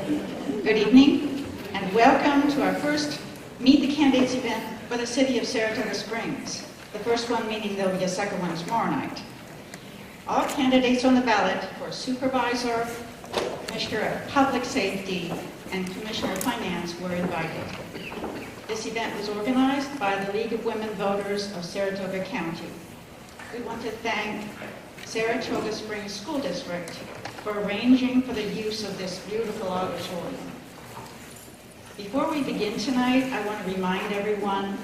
Good evening, and welcome to our first Meet the Candidates event for the City of Saratoga Springs. The first one meaning there'll be a second one tomorrow night. All candidates on the ballot for Supervisor, Commissioner of Public Safety, and Commissioner of Finance were invited. This event was organized by the League of Women Voters of Saratoga County. We want to thank Saratoga Springs School District for arranging for the use of this beautiful auditorium. Before we begin tonight, I want to remind everyone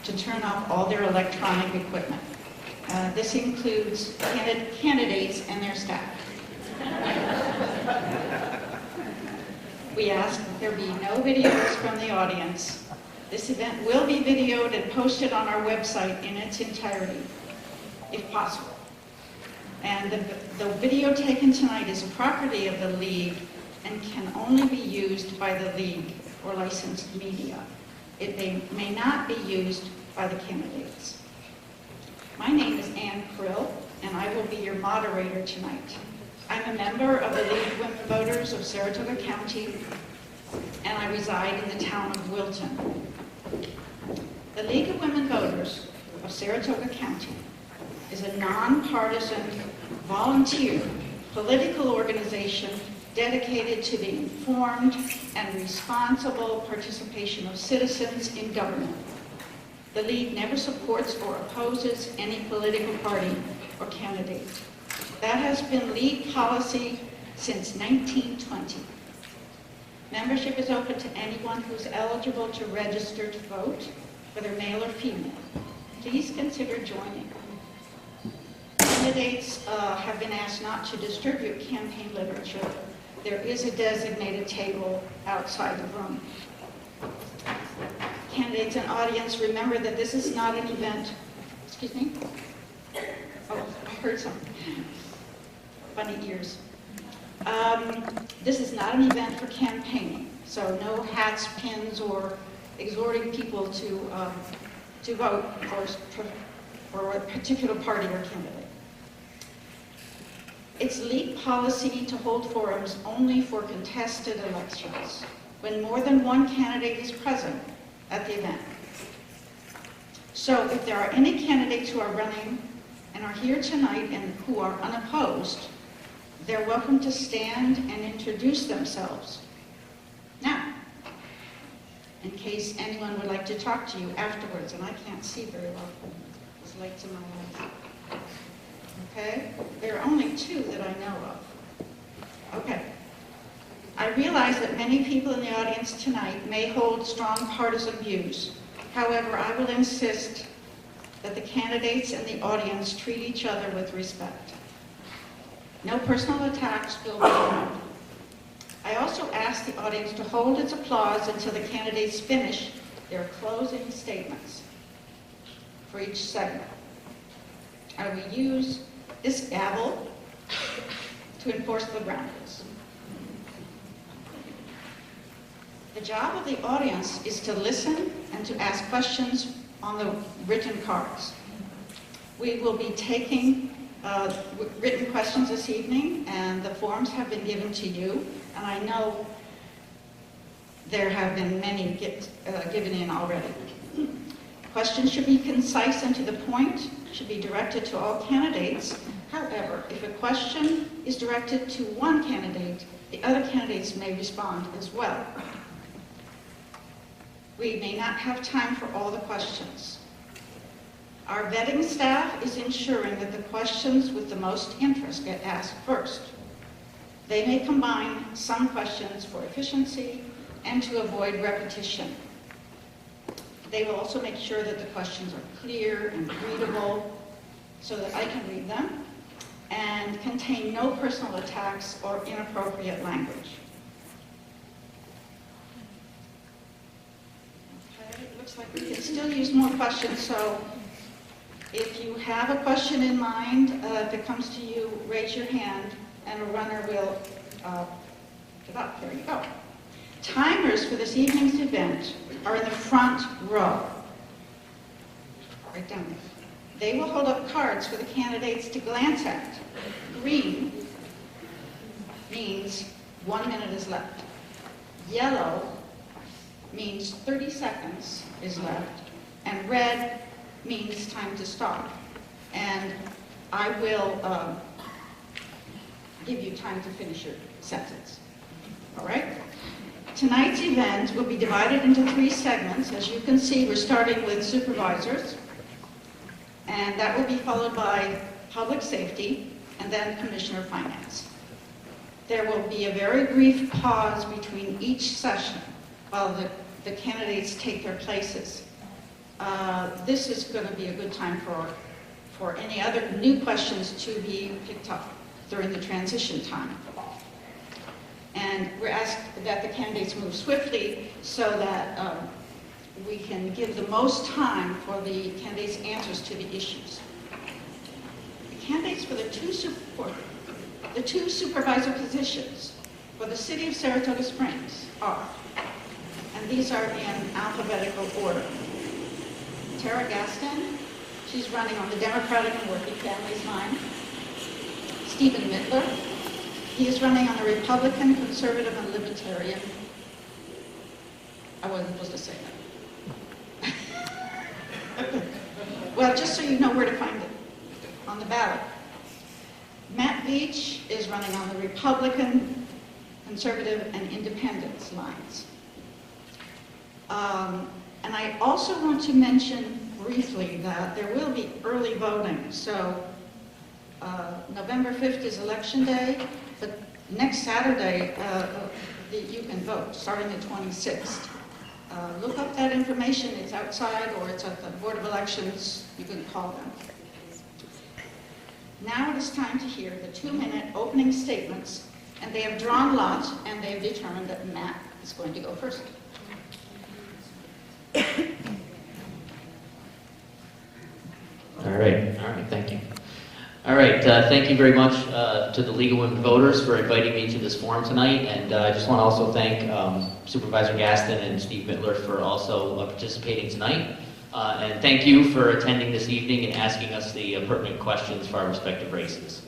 to turn off all their electronic equipment. This includes candidates and their staff. We ask that there be no videos from the audience. This event will be videoed and posted on our website in its entirety, if possible. And the video taken tonight is a property of the League and can only be used by the League or licensed media. It may not be used by the candidates. My name is Ann Krill, and I will be your moderator tonight. I'm a member of the League of Women Voters of Saratoga County, and I reside in the town of Wilton. The League of Women Voters of Saratoga County is a nonpartisan, volunteer, political organization dedicated to the informed and responsible participation of citizens in government. The League never supports or opposes any political party or candidate. That has been League policy since 1920. Membership is open to anyone who's eligible to register to vote, whether male or female. Please consider joining. Candidates have been asked not to distribute campaign literature. There is a designated table outside the room. Candidates and audience, remember that this is not an event. Excuse me? Oh, I heard something. Funny ears. This is not an event for campaigning, so no hats, pins, or exhorting people to vote for a particular party or candidate. It's League policy to hold forums only for contested elections, when more than one candidate is present at the event. So if there are any candidates who are running and are here tonight and who are unopposed, they're welcome to stand and introduce themselves now, in case anyone would like to talk to you afterwards, and I can't see very well. There's lights in my eyes. Okay? There are only two that I know of. Okay. I realize that many people in the audience tonight may hold strong partisan views. However, I will insist that the candidates and the audience treat each other with respect. No personal attacks will be allowed. I also ask the audience to hold its applause until the candidates finish their closing statements for each segment. I will use this gavel to enforce the ground rules. The job of the audience is to listen and to ask questions on the written cards. We will be taking written questions this evening, and the forms have been given to you, and I know there have been many given in already. Questions should be concise and to the point, should be directed to all candidates. However, if a question is directed to one candidate, the other candidates may respond as well. We may not have time for all the questions. Our vetting staff is ensuring that the questions with the most interest get asked first. They may combine some questions for efficiency and to avoid repetition. They will also make sure that the questions are clear and readable so that I can read them and contain no personal attacks or inappropriate language. Okay, it looks like we can still use more questions, so if you have a question in mind, if it comes to you, raise your hand and a runner will get up. There you go. Timers for this evening's event are in the front row, right down there. They will hold up cards for the candidates to glance at. Green means 1 minute is left. Yellow means 30 seconds is left, and red means time to stop. And I will give you time to finish your sentence. All right? Tonight's event will be divided into 3 segments. As you can see, we're starting with supervisors, and that will be followed by public safety, and then Commissioner of Finance. There will be a very brief pause between each session while the candidates take their places. This is going to be a good time for any other new questions to be picked up during the transition time. And we're asked that the candidates move swiftly so that we can give the most time for the candidates' answers to the issues. The candidates for the two supervisor positions for the City of Saratoga Springs are, and these are in alphabetical order: Tara Gaston, she's running on the Democratic and Working Families line. Stephen Mittler, he is running on the Republican, Conservative, and Libertarian. I wasn't supposed to say that. Well, just so you know where to find it on the ballot. Matt Beach is running on the Republican, Conservative, and Independence lines. And I also want to mention briefly that there will be early voting. So November 5th is election day, but next Saturday you can vote, starting the 26th. Look up that information. It's outside or it's at the Board of Elections. You can call them. Now it is time to hear the 2-minute opening statements, and they have drawn lots, and they have determined that Matt is going to go first. All right, thank you. All right, thank you very much to the League of Women Voters for inviting me to this forum tonight, and I just want to also thank Supervisor Gaston and Steve Mittler for also participating tonight, and thank you for attending this evening and asking us the pertinent questions for our respective races.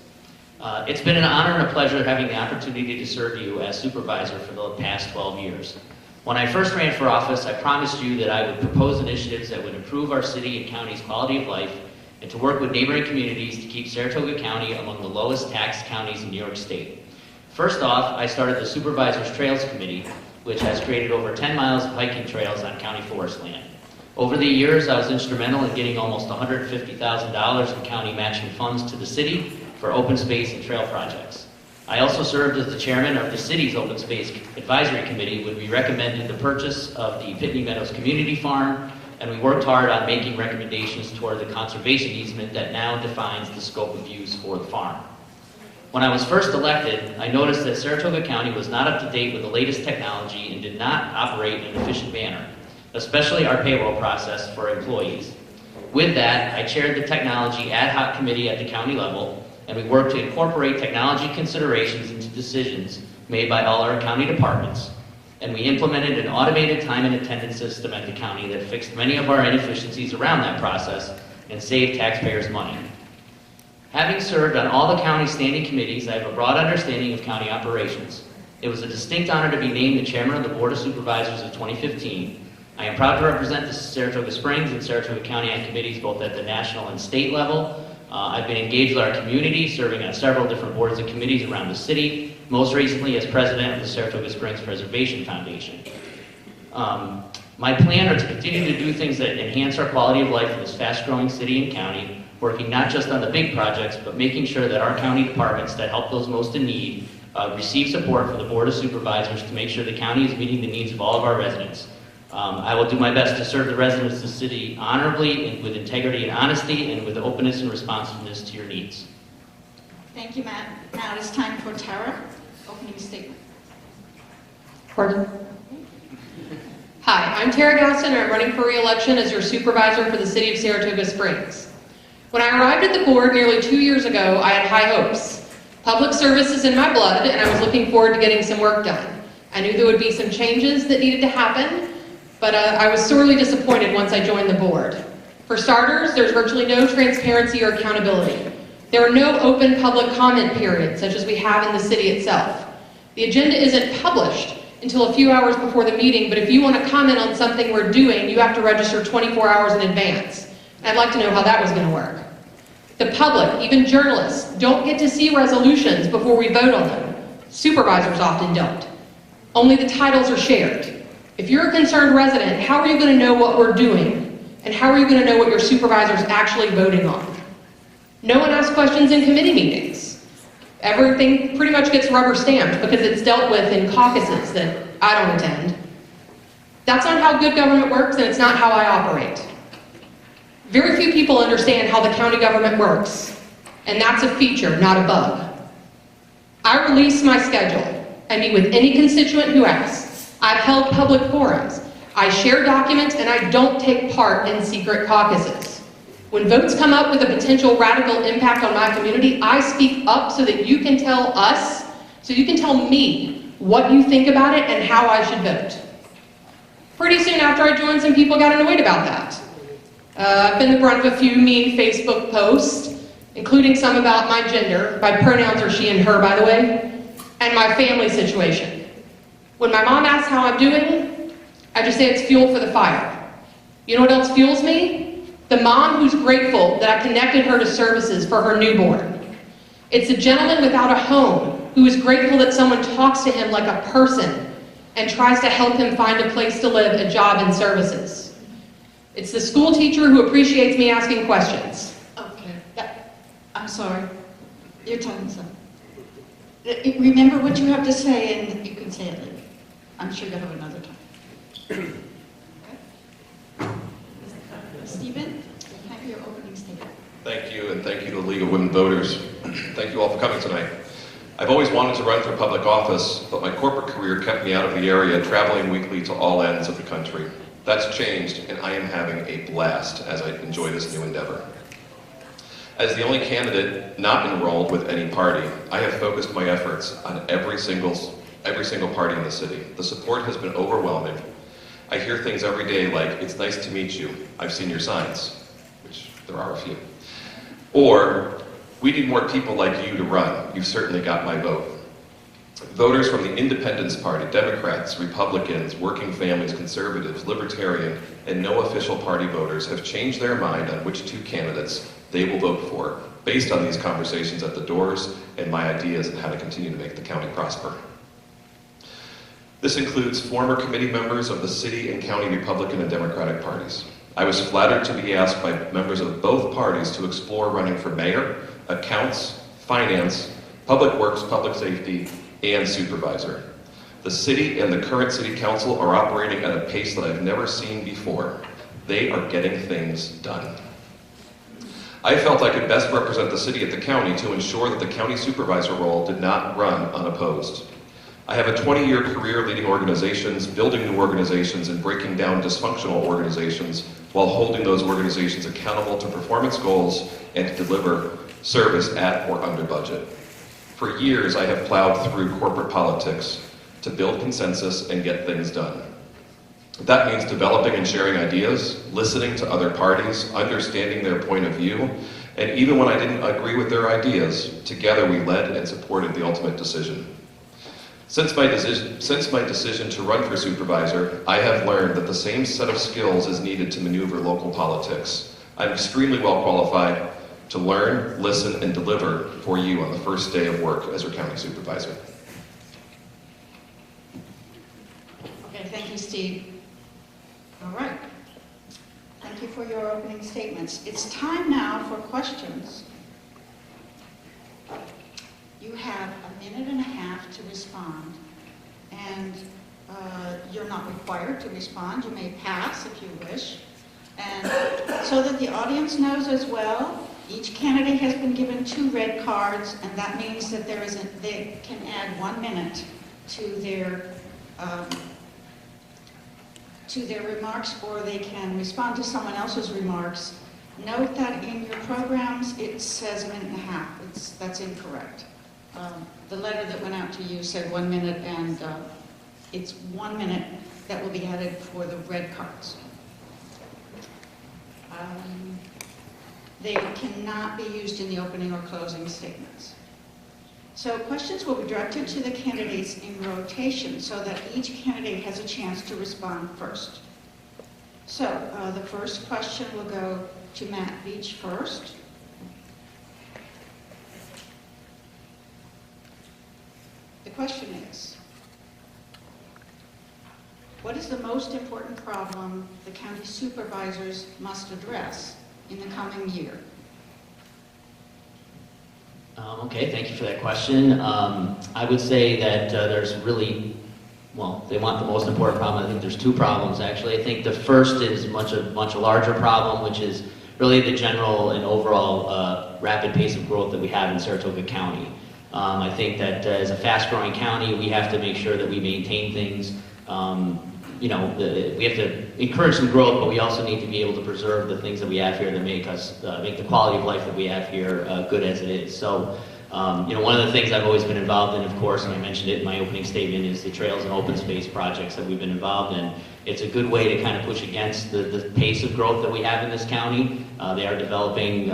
It's been an honor and a pleasure having the opportunity to serve you as supervisor for the past 12 years. When I first ran for office, I promised you that I would propose initiatives that would improve our city and county's quality of life, and to work with neighboring communities to keep Saratoga County among the lowest taxed counties in New York State. First off, I started the Supervisors Trails Committee, which has created over 10 miles of hiking trails on county forest land. Over the years, I was instrumental in getting almost $150,000 in county matching funds to the city for open space and trail projects. I also served as the chairman of the city's Open Space Advisory Committee when we recommended the purchase of the Pitney Meadows Community Farm, and we worked hard on making recommendations toward the conservation easement that now defines the scope of use for the farm. When I was first elected, I noticed that Saratoga County was not up to date with the latest technology and did not operate in an efficient manner, especially our payroll process for employees. With that, I chaired the Technology Ad Hoc Committee at the county level, and we worked to incorporate technology considerations into decisions made by all our county departments. And we implemented an automated time and attendance system at the county that fixed many of our inefficiencies around that process and saved taxpayers money. Having served on all the county standing committees, I have a broad understanding of county operations. It was a distinct honor to be named the chairman of the Board of Supervisors of 2015. I am proud to represent the Saratoga Springs and Saratoga County on committees both at the national and state level. I've been engaged with our community, serving on several different boards and committees around the city, most recently as president of the Saratoga Springs Preservation Foundation. My plan are to continue to do things that enhance our quality of life in this fast-growing city and county, working not just on the big projects, but making sure that our county departments that help those most in need receive support from the Board of Supervisors to make sure the county is meeting the needs of all of our residents. I will do my best to serve the residents of the city honorably, and with integrity and honesty, and with openness and responsiveness to your needs. Thank you, Matt. Now it is time for Tara, opening statement. Pardon? Hi, I'm Tara Gaston, and I'm running for re-election as your supervisor for the City of Saratoga Springs. When I arrived at the board nearly 2 years ago, I had high hopes. Public service is in my blood, and I was looking forward to getting some work done. I knew there would be some changes that needed to happen, but I was sorely disappointed once I joined the board. For starters, there's virtually no transparency or accountability. There are no open public comment periods, such as we have in the city itself. The agenda isn't published, until a few hours before the meeting, but if you want to comment on something we're doing, you have to register 24 hours in advance. And I'd like to know how that was going to work. The public, even journalists, don't get to see resolutions before we vote on them. Supervisors often don't. Only the titles are shared. If you're a concerned resident, how are you going to know what we're doing? And how are you going to know what your supervisor's actually voting on? No one asks questions in committee meetings. Everything pretty much gets rubber stamped because it's dealt with in caucuses that I don't attend. That's not how good government works, and it's not how I operate. Very few people understand how the county government works, and that's a feature, not a bug. I release my schedule. I meet with any constituent who asks. I've held public forums. I share documents, and I don't take part in secret caucuses. When votes come up with a potential radical impact on my community, I speak up so that you can tell us, so you can tell me what you think about it and how I should vote. Pretty soon after I joined, some people got annoyed about that. I've been the brunt of a few mean Facebook posts, including some about my gender. My pronouns are she and her, by the way, and my family situation. When my mom asks how I'm doing, I just say it's fuel for the fire. You know what else fuels me? The mom who's grateful that I connected her to services for her newborn. It's a gentleman without a home who is grateful that someone talks to him like a person and tries to help him find a place to live, a job, and services. It's the school teacher who appreciates me asking questions. Okay, I'm sorry. Your time's up. Remember what you have to say, and you can say it later. I'm sure you'll have another time. Okay. Stephen, have your opening statement. Thank you, and thank you to the League of Women Voters. Thank you all for coming tonight. I've always wanted to run for public office, but my corporate career kept me out of the area, traveling weekly to all ends of the country. That's changed, and I am having a blast as I enjoy this new endeavor. As the only candidate not enrolled with any party, I have focused my efforts on every single party in the city. The support has been overwhelming. I hear things every day like, "It's nice to meet you. I've seen your signs," which there are a few. Or, "We need more people like you to run. You've certainly got my vote." Voters from the Independence Party, Democrats, Republicans, working families, conservatives, libertarian, and no official party voters have changed their mind on which two candidates they will vote for, based on these conversations at the doors and my ideas on how to continue to make the county prosper. This includes former committee members of the city and county Republican and Democratic parties. I was flattered to be asked by members of both parties to explore running for mayor, accounts, finance, public works, public safety, and supervisor. The city and the current city council are operating at a pace that I've never seen before. They are getting things done. I felt I could best represent the city at the county to ensure that the county supervisor role did not run unopposed. I have a 20-year career leading organizations, building new organizations, and breaking down dysfunctional organizations while holding those organizations accountable to performance goals and to deliver service at or under budget. For years, I have plowed through corporate politics to build consensus and get things done. That means developing and sharing ideas, listening to other parties, understanding their point of view, and even when I didn't agree with their ideas, together we led and supported the ultimate decision. Since my decision to run for supervisor, I have learned that the same set of skills is needed to maneuver local politics. I'm extremely well qualified to learn, listen, and deliver for you on the first day of work as your county supervisor. Okay, thank you, Steve. All right. Thank you for your opening statements. It's time now for questions. You have a minute and a half to respond, and you're not required to respond. You may pass if you wish. And so that the audience knows as well, each candidate has been given 2 red cards, and that means that they can add 1 minute to their remarks, or they can respond to someone else's remarks. Note that in your programs it says a minute and a half. That's incorrect. The letter that went out to you said 1 minute, and it's 1 minute that will be added for the red cards. They cannot be used in the opening or closing statements. So questions will be directed to the candidates in rotation so that each candidate has a chance to respond first. So the first question will go to Matt Beach first. The question is, what is the most important problem the county supervisors must address in the coming year? Okay, thank you for that question. I would say that there's really, well, they want the most important problem. I think there's two problems, actually. I think the first is much a larger problem, which is really the general and overall rapid pace of growth that we have in Saratoga County. I think that as a fast-growing county, we have to make sure that we maintain things. We have to encourage some growth, but we also need to be able to preserve the things that we have here that make the quality of life that we have here good as it is. So, one of the things I've always been involved in, of course, and I mentioned it in my opening statement, is the trails and open space projects that we've been involved in. It's a good way to kind of push against the pace of growth that we have in this county. They are developing,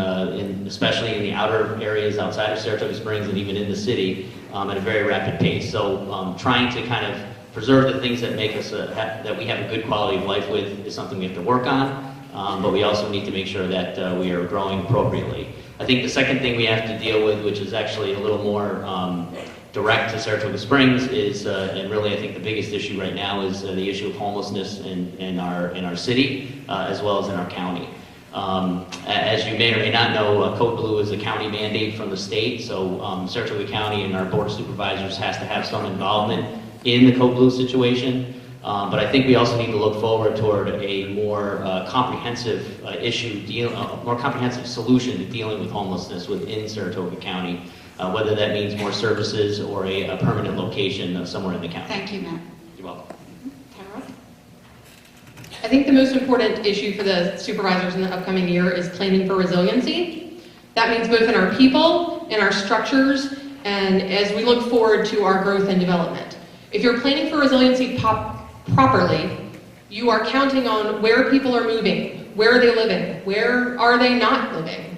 especially in the outer areas outside of Saratoga Springs and even in the city, at a very rapid pace. So, trying to kind of preserve the things that make us that we have a good quality of life with is something we have to work on, but we also need to make sure that we are growing appropriately. I think the second thing we have to deal with, which is actually a little more direct to Saratoga Springs, is, and really I think the biggest issue right now is the issue of homelessness in our city as well as in our county. As you may or may not know, Code Blue is a county mandate from the state, so Saratoga County and our Board of Supervisors has to have some involvement in the Code Blue situation, but I think we also need to look forward toward a more comprehensive more comprehensive solution to dealing with homelessness within Saratoga County, whether that means more services or a permanent location somewhere in the county. Thank you, Matt. You're welcome. Tara? I think the most important issue for the supervisors in the upcoming year is planning for resiliency. That means both in our people, in our structures, and as we look forward to our growth and development. If you're planning for resiliency properly, you are counting on where people are moving, where are they living, where are they not living.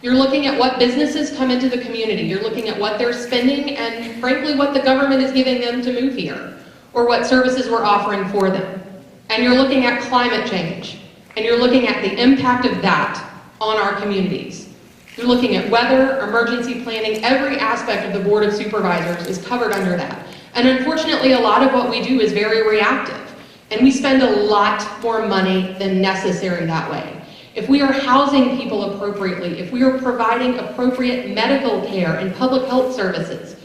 You're looking at what businesses come into the community. You're looking at what they're spending and, frankly, what the government is giving them to move here, or what services we're offering for them. And you're looking at climate change, and you're looking at the impact of that on our communities. You're looking at weather, emergency planning. Every aspect of the Board of Supervisors is covered under that. And unfortunately, a lot of what we do is very reactive, and we spend a lot more money than necessary that way. If we are housing people appropriately, if we are providing appropriate medical care and public health services,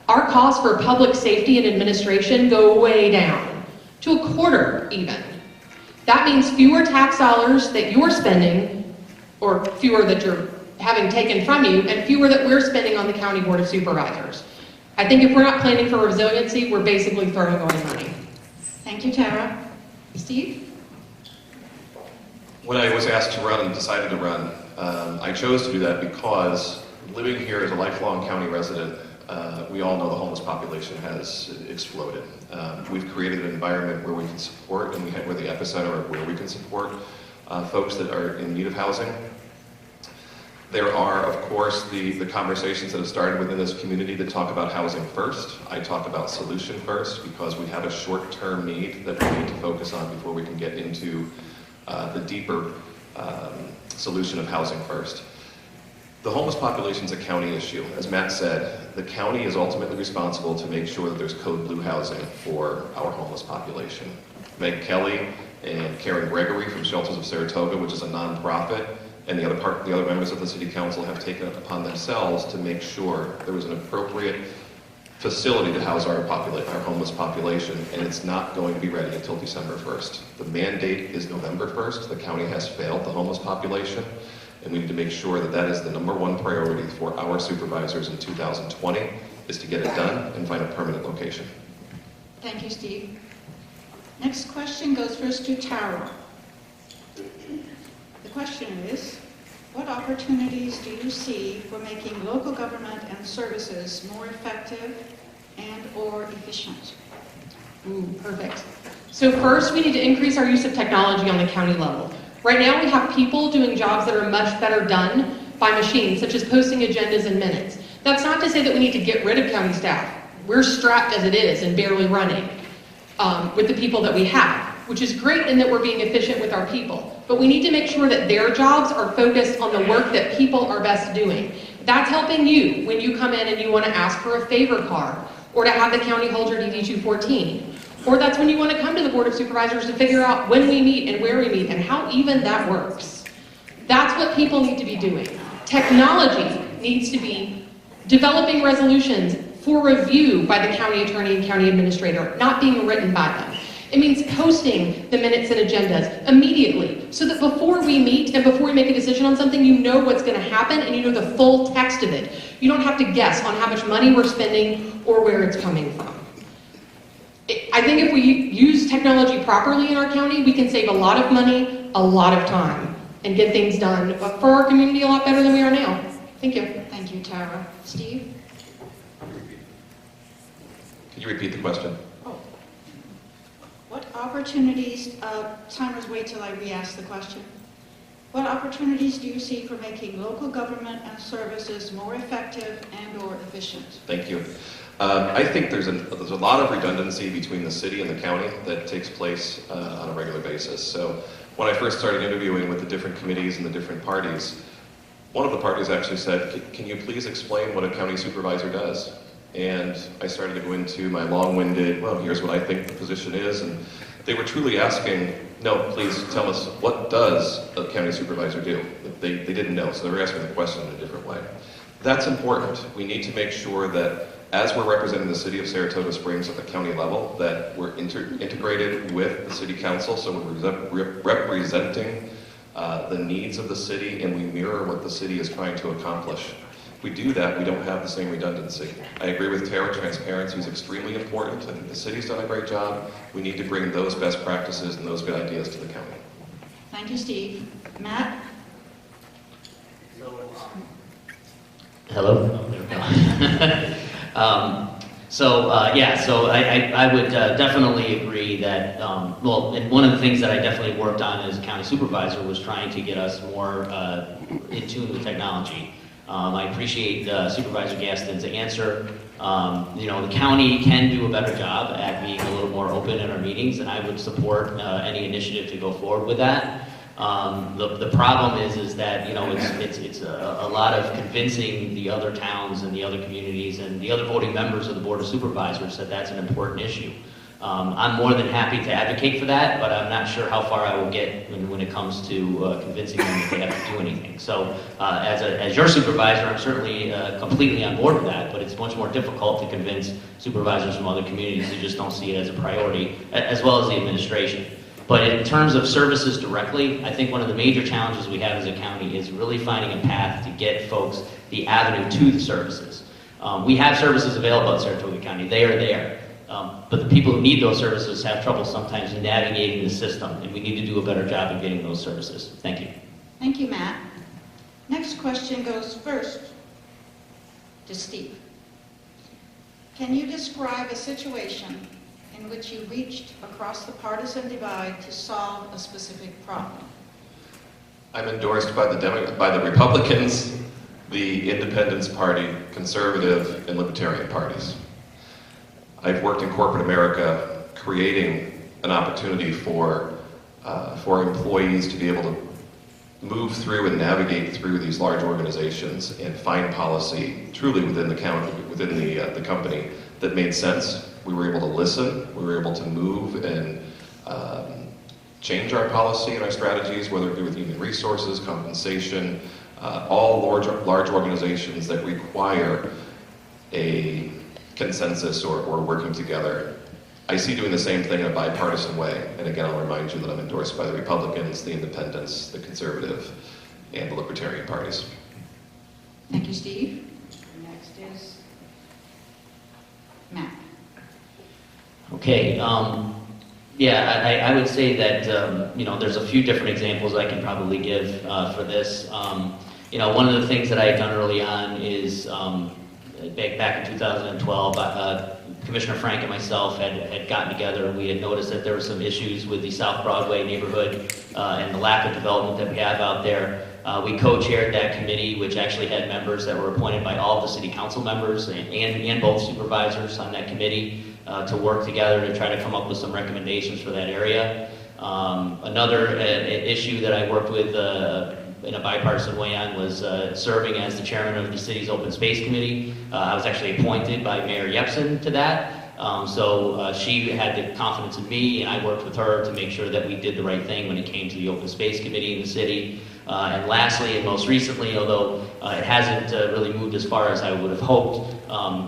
our costs for public safety and administration go way down, to a quarter even. That means fewer tax dollars that you're spending, or fewer that you're having taken from you, and fewer that we're spending on the County Board of Supervisors. I think if we're not planning for resiliency, we're basically throwing away money. Thank you, Tara. Steve? When I was asked to run and decided to run, I chose to do that because living here as a lifelong county resident, we all know the homeless population has exploded. We've created an environment where we can support, and we're the epicenter of where we can support folks that are in need of housing. There are, of course, the conversations that have started within this community that talk about housing first. I talk about solution first because we have a short-term need that we need to focus on before we can get into the deeper solution of housing first. The homeless population is a county issue. As Matt said, the county is ultimately responsible to make sure that there's Code Blue housing for our homeless population. Meg Kelly and Karen Gregory from Shelters of Saratoga, which is a nonprofit, and the other members of the City Council have taken it upon themselves to make sure there was an appropriate facility to house our homeless population, and it's not going to be ready until December 1st. The mandate is November 1st. The county has failed the homeless population, and we need to make sure that that is the #1 priority for our supervisors in 2020, is to get it done and find a permanent location. Thank you, Steve. Next question goes first to Tara. The question is, what opportunities do you see for making local government and services more effective and or efficient? Ooh, perfect. So first, we need to increase our use of technology on the county level. Right now, we have people doing jobs that are much better done by machines, such as posting agendas in minutes. That's not to say that we need to get rid of county staff. We're strapped as it is and barely running with the people that we have, which is great in that we're being efficient with our people. But we need to make sure that their jobs are focused on the work that people are best doing. That's helping you when you come in and you want to ask for a favor card or to have the county hold your DD 214. Or that's when you want to come to the Board of Supervisors to figure out when we meet and where we meet and how even that works. That's what people need to be doing. Technology needs to be developing resolutions for review by the county attorney and county administrator, not being written by them. It means posting the minutes and agendas immediately so that before we meet and before we make a decision on something, you know what's going to happen and you know the full text of it. You don't have to guess on how much money we're spending or where it's coming from. I think if we use technology properly in our county, we can save a lot of money, a lot of time, and get things done for our community a lot better than we are now. Thank you. Thank you, Tara. Steve? Can you repeat the question? What opportunities, timers, wait till I re-ask the question. What opportunities do you see for making local government and services more effective and or efficient? Thank you. I think there's a lot of redundancy between the city and the county that takes place on a regular basis. So when I first started interviewing with the different committees and the different parties, one of the parties actually said, can you please explain what a county supervisor does? And I started to go into my long-winded, well, here's what I think the position is, and they were truly asking, no, please tell us, what does a county supervisor do? They didn't know, so they were asking the question in a different way. That's important. We need to make sure that as we're representing the city of Saratoga Springs at the county level, that we're integrated with the city council, so we're representing the needs of the city and we mirror what the city is trying to accomplish. If we do that, we don't have the same redundancy. I agree with Tara, transparency is extremely important. I think the city's done a great job. We need to bring those best practices and those good ideas to the county. Thank you, Steve. Matt? Hello? Oh, there we go. So I would definitely agree that, and one of the things that I definitely worked on as a county supervisor was trying to get us more in tune with technology. I appreciate Supervisor Gaston's answer. The county can do a better job at being a little more open in our meetings, and I would support any initiative to go forward with that. The problem is that it's a lot of convincing the other towns and the other communities and the other voting members of the Board of Supervisors that that's an important issue. I'm more than happy to advocate for that, but I'm not sure how far I will get when it comes to convincing them that they have to do anything. So as your supervisor, I'm certainly completely on board with that, but it's much more difficult to convince supervisors from other communities who just don't see it as a priority, as well as the administration. But in terms of services directly, I think one of the major challenges we have as a county is really finding a path to get folks the avenue to the services. We have services available in Saratoga County. They are there. But the people who need those services have trouble sometimes navigating the system, and we need to do a better job of getting those services. Thank you. Thank you, Matt. Next question goes first to Steve. Can you describe a situation in which you reached across the partisan divide to solve a specific problem? I'm endorsed by the Republicans, the Independence Party, Conservative, and Libertarian parties. I've worked in corporate America creating an opportunity for employees to be able to move through and navigate through these large organizations and find policy truly within the county, within the company that made sense. We were able to listen, we were able to move and change our policy and our strategies, whether it be with human resources, compensation, all large organizations that require a consensus or working together. I see doing the same thing in a bipartisan way. And again, I'll remind you that I'm endorsed by the Republicans, the Independents, the Conservative, and the Libertarian parties. Thank you, Steve. Next is Matt. Okay. I would say that there's a few different examples I can probably give for this. One of the things that I had done early on is back in 2012, Commissioner Frank and myself had gotten together, and we had noticed that there were some issues with the South Broadway neighborhood and the lack of development that we have out there. We co-chaired that committee, which actually had members that were appointed by all of the city council members and both supervisors on that committee to work together to try to come up with some recommendations for that area. Another issue that I worked with in a bipartisan way on was serving as the chairman of the city's open space committee. I was actually appointed by Mayor Yepsen to that. So she had the confidence in me, and I worked with her to make sure that we did the right thing when it came to the open space committee in the city. And lastly, and most recently, although it hasn't really moved as far as I would have hoped,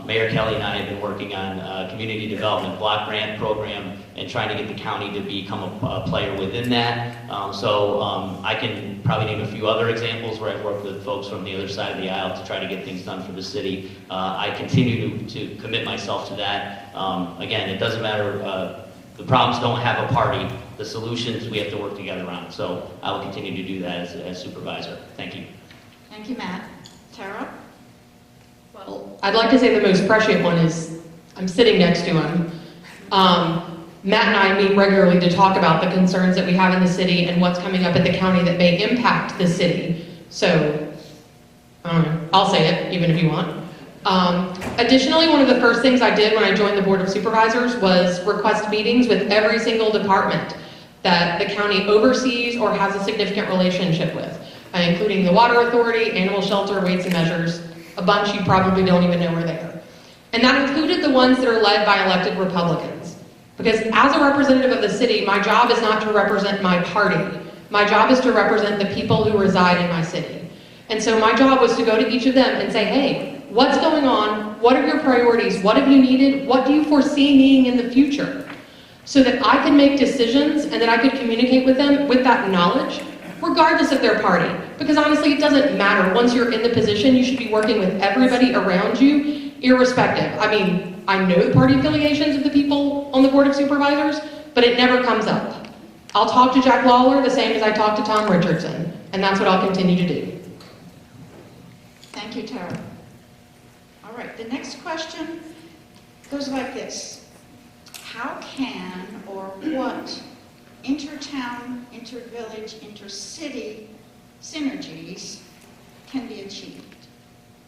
Mayor Kelly and I have been working on a community development block grant program and trying to get the county to become a player within that. I can probably name a few other examples where I've worked with folks from the other side of the aisle to try to get things done for the city. I continue to commit myself to that. Again, it doesn't matter, the problems don't have a party. The solutions we have to work together on. So I will continue to do that as supervisor. Thank you. Thank you, Matt. Tara? Well, I'd like to say the most prescient one is I'm sitting next to him. Matt and I meet regularly to talk about the concerns that we have in the city and what's coming up at the county that may impact the city. So, I don't know, I'll say it, even if you want. Additionally, one of the first things I did when I joined the Board of Supervisors was request meetings with every single department that the county oversees or has a significant relationship with, including the Water Authority, Animal Shelter, Weights and Measures, a bunch you probably don't even know are there. And that included the ones that are led by elected Republicans. Because as a representative of the city, my job is not to represent my party. My job is to represent the people who reside in my city. And so my job was to go to each of them and say, hey, what's going on? What are your priorities? What have you needed? What do you foresee needing in the future? So that I could make decisions and that I could communicate with them with that knowledge, regardless of their party. Because honestly, it doesn't matter. Once you're in the position, you should be working with everybody around you, irrespective. I mean, I know the party affiliations of the people on the Board of Supervisors, but it never comes up. I'll talk to Jack Lawler the same as I talk to Tom Richardson, and that's what I'll continue to do. Thank you, Tara. All right, the next question goes like this. How can or what intertown, intervillage, intercity synergies can be achieved?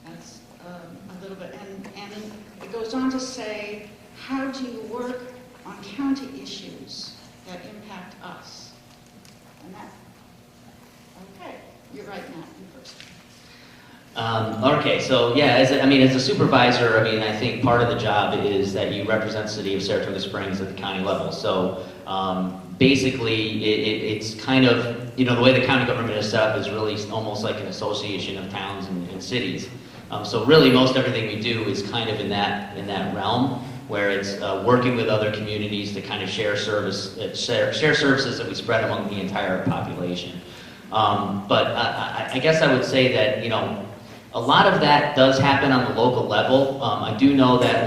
That's a little bit, and it goes on to say, how do you work on county issues that impact us? And that, okay, you're right, Matt, you first. Okay, so yeah, as a supervisor, I think part of the job is that you represent the city of Saratoga Springs at the county level. So basically, it's kind of, the way the county government is set up is really almost like an association of towns and cities. So really, most everything we do is kind of in that realm, where it's working with other communities to kind of share services that we spread among the entire population. But I guess I would say that, a lot of that does happen on the local level. I do know that,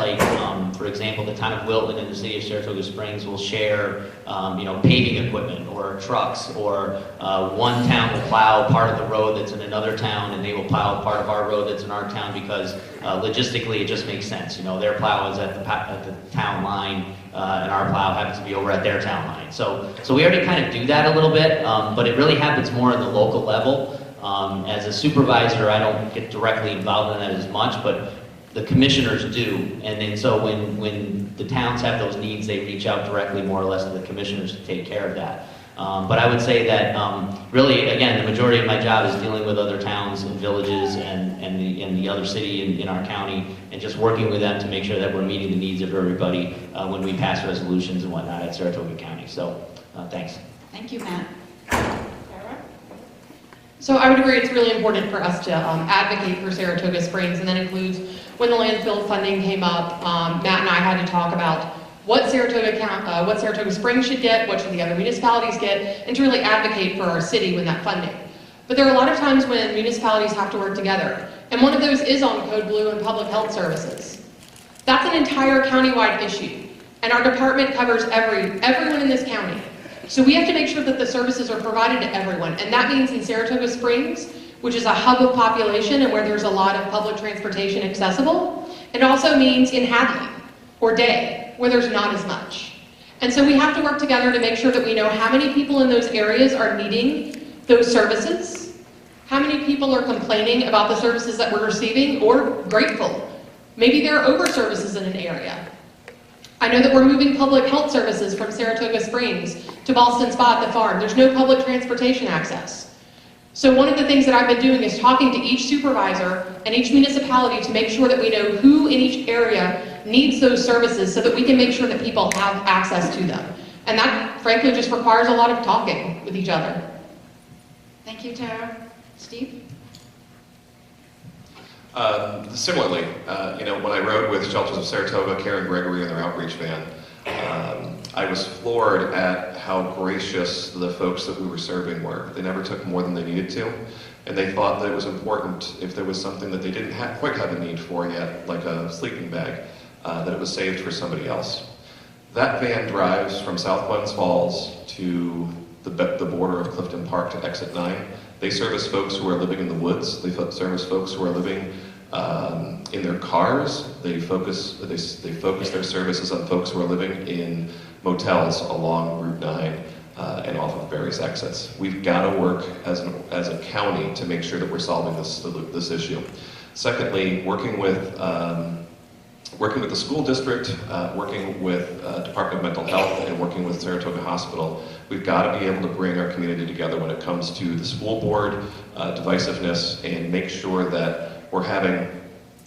for example, the town of Wilton and the city of Saratoga Springs will share, paving equipment or trucks, or one town will plow part of the road that's in another town, and they will plow part of our road that's in our town because logistically it just makes sense. Their plow is at the town line, and our plow happens to be over at their town line. So we already kind of do that a little bit, but it really happens more at the local level. As a supervisor, I don't get directly involved in that as much, but the commissioners do. And then so when the towns have those needs, they reach out directly more or less to the commissioners to take care of that. But I would say that really, again, the majority of my job is dealing with other towns and villages and the other city in our county, and just working with them to make sure that we're meeting the needs of everybody when we pass resolutions and whatnot at Saratoga County. So thanks. Thank you, Matt. So I would agree it's really important for us to advocate for Saratoga Springs, and that includes when the landfill funding came up, Matt and I had to talk about what Saratoga Springs should get, what should the other municipalities get, and to really advocate for our city when that funding. But there are a lot of times when municipalities have to work together, and one of those is on Code Blue and public health services. That's an entire countywide issue, and our department covers everyone in this county. So we have to make sure that the services are provided to everyone, and that means in Saratoga Springs, which is a hub of population and where there's a lot of public transportation accessible. It also means in Hadley or Day, where there's not as much. And so we have to work together to make sure that we know how many people in those areas are needing those services, How many people are complaining about the services that we're receiving or grateful? Maybe there are over-services in an area. I know that we're moving public health services from Saratoga Springs to Ballston Spa at the farm. There's no public transportation access. So one of the things that I've been doing is talking to each supervisor and each municipality to make sure that we know who in each area needs those services so that we can make sure that people have access to them. And that, frankly, just requires a lot of talking with each other. Thank you, Tara. Steve? Similarly, when I rode with Shelters of Saratoga, Karen Gregory and their outreach van, I was floored at how gracious the folks that we were serving were. They never took more than they needed to, and they thought that it was important if there was something that they didn't quite have a need for yet, like a sleeping bag, that it was saved for somebody else. That van drives from South Glens Falls to the border of Clifton Park to exit 9. They service folks who are living in the woods. They service folks who are living in their cars. They focus their services on folks who are living in motels along Route 9 and off of various exits. We've got to work as a county to make sure that we're solving this issue. Secondly, working with the school district, working with Department of Mental Health, and working with Saratoga Hospital, we've got to be able to bring our community together when it comes to the school board, divisiveness, and make sure that we're having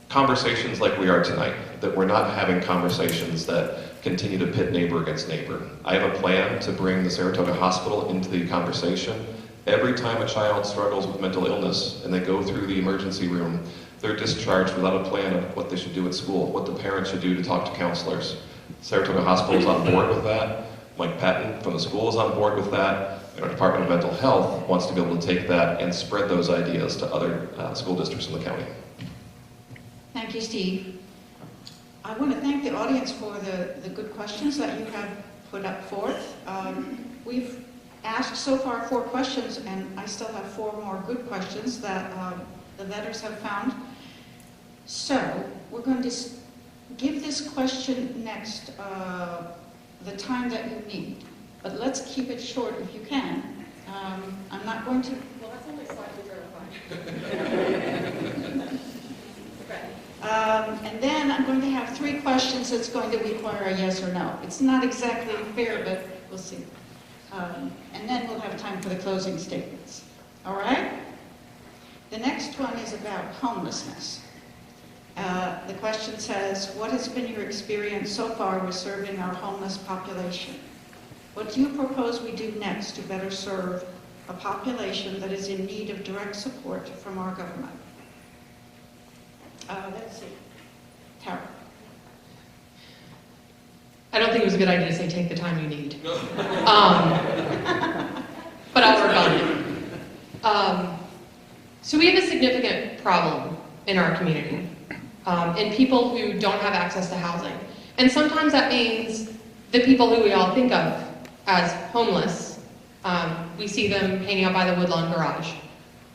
conversations like we are tonight, that we're not having conversations that continue to pit neighbor against neighbor. I have a plan to bring the Saratoga Hospital into the conversation. Every time a child struggles with mental illness and they go through the emergency room, they're discharged without a plan of what they should do at school, what the parents should do to talk to counselors. Saratoga Hospital is on board with that. Mike Patton from the school is on board with that. And our Department of Mental Health wants to be able to take that and spread those ideas to other school districts in the county. Thank you, Steve. I want to thank the audience for the good questions that you have put up forth. We've asked so far 4 questions, and I still have 4 more good questions that the vetters have found. So we're going to give this question next the time that you need, but let's keep it short if you can. I'm not going to... Well, that's only slightly verified. And then I'm going to have 3 questions that's going to require a yes or no. It's not exactly fair, but we'll see. And then we'll have time for the closing statements. All right? The next one is about homelessness. The question says, what has been your experience so far with serving our homeless population? What do you propose we do next to better serve a population that is in need of direct support from our government? Let's see. Tara. I don't think it was a good idea to say take the time you need. But I'll work on it. So we have a significant problem in our community, in people who don't have access to housing. And sometimes that means the people who we all think of as homeless. We see them hanging out by the Woodlawn Garage.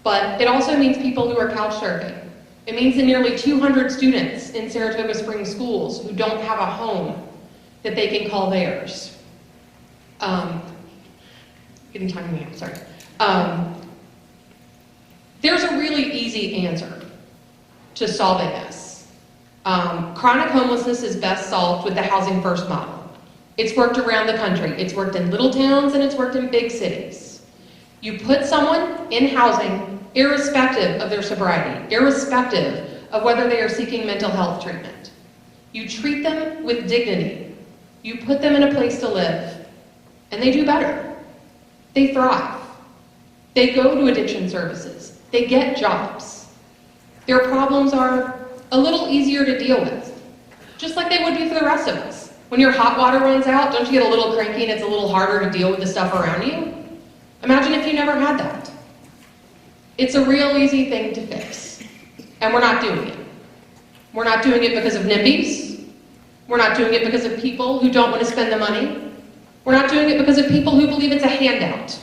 But it also means people who are couch surfing. It means the nearly 200 students in Saratoga Springs schools who don't have a home that they can call theirs. Getting time in the hand, sorry. There's a really easy answer to solving this. Chronic homelessness is best solved with the Housing First model. It's worked around the country. It's worked in little towns and it's worked in big cities. You put someone in housing irrespective of their sobriety, irrespective of whether they are seeking mental health treatment. You treat them with dignity. You put them in a place to live, and they do better. They thrive. They go to addiction services. They get jobs. Their problems are a little easier to deal with, just like they would be for the rest of us. When your hot water runs out, don't you get a little cranky and it's a little harder to deal with the stuff around you? Imagine if you never had that. It's a real easy thing to fix, and we're not doing it. We're not doing it because of NIMBYs. We're not doing it because of people who don't want to spend the money. We're not doing it because of people who believe it's a handout.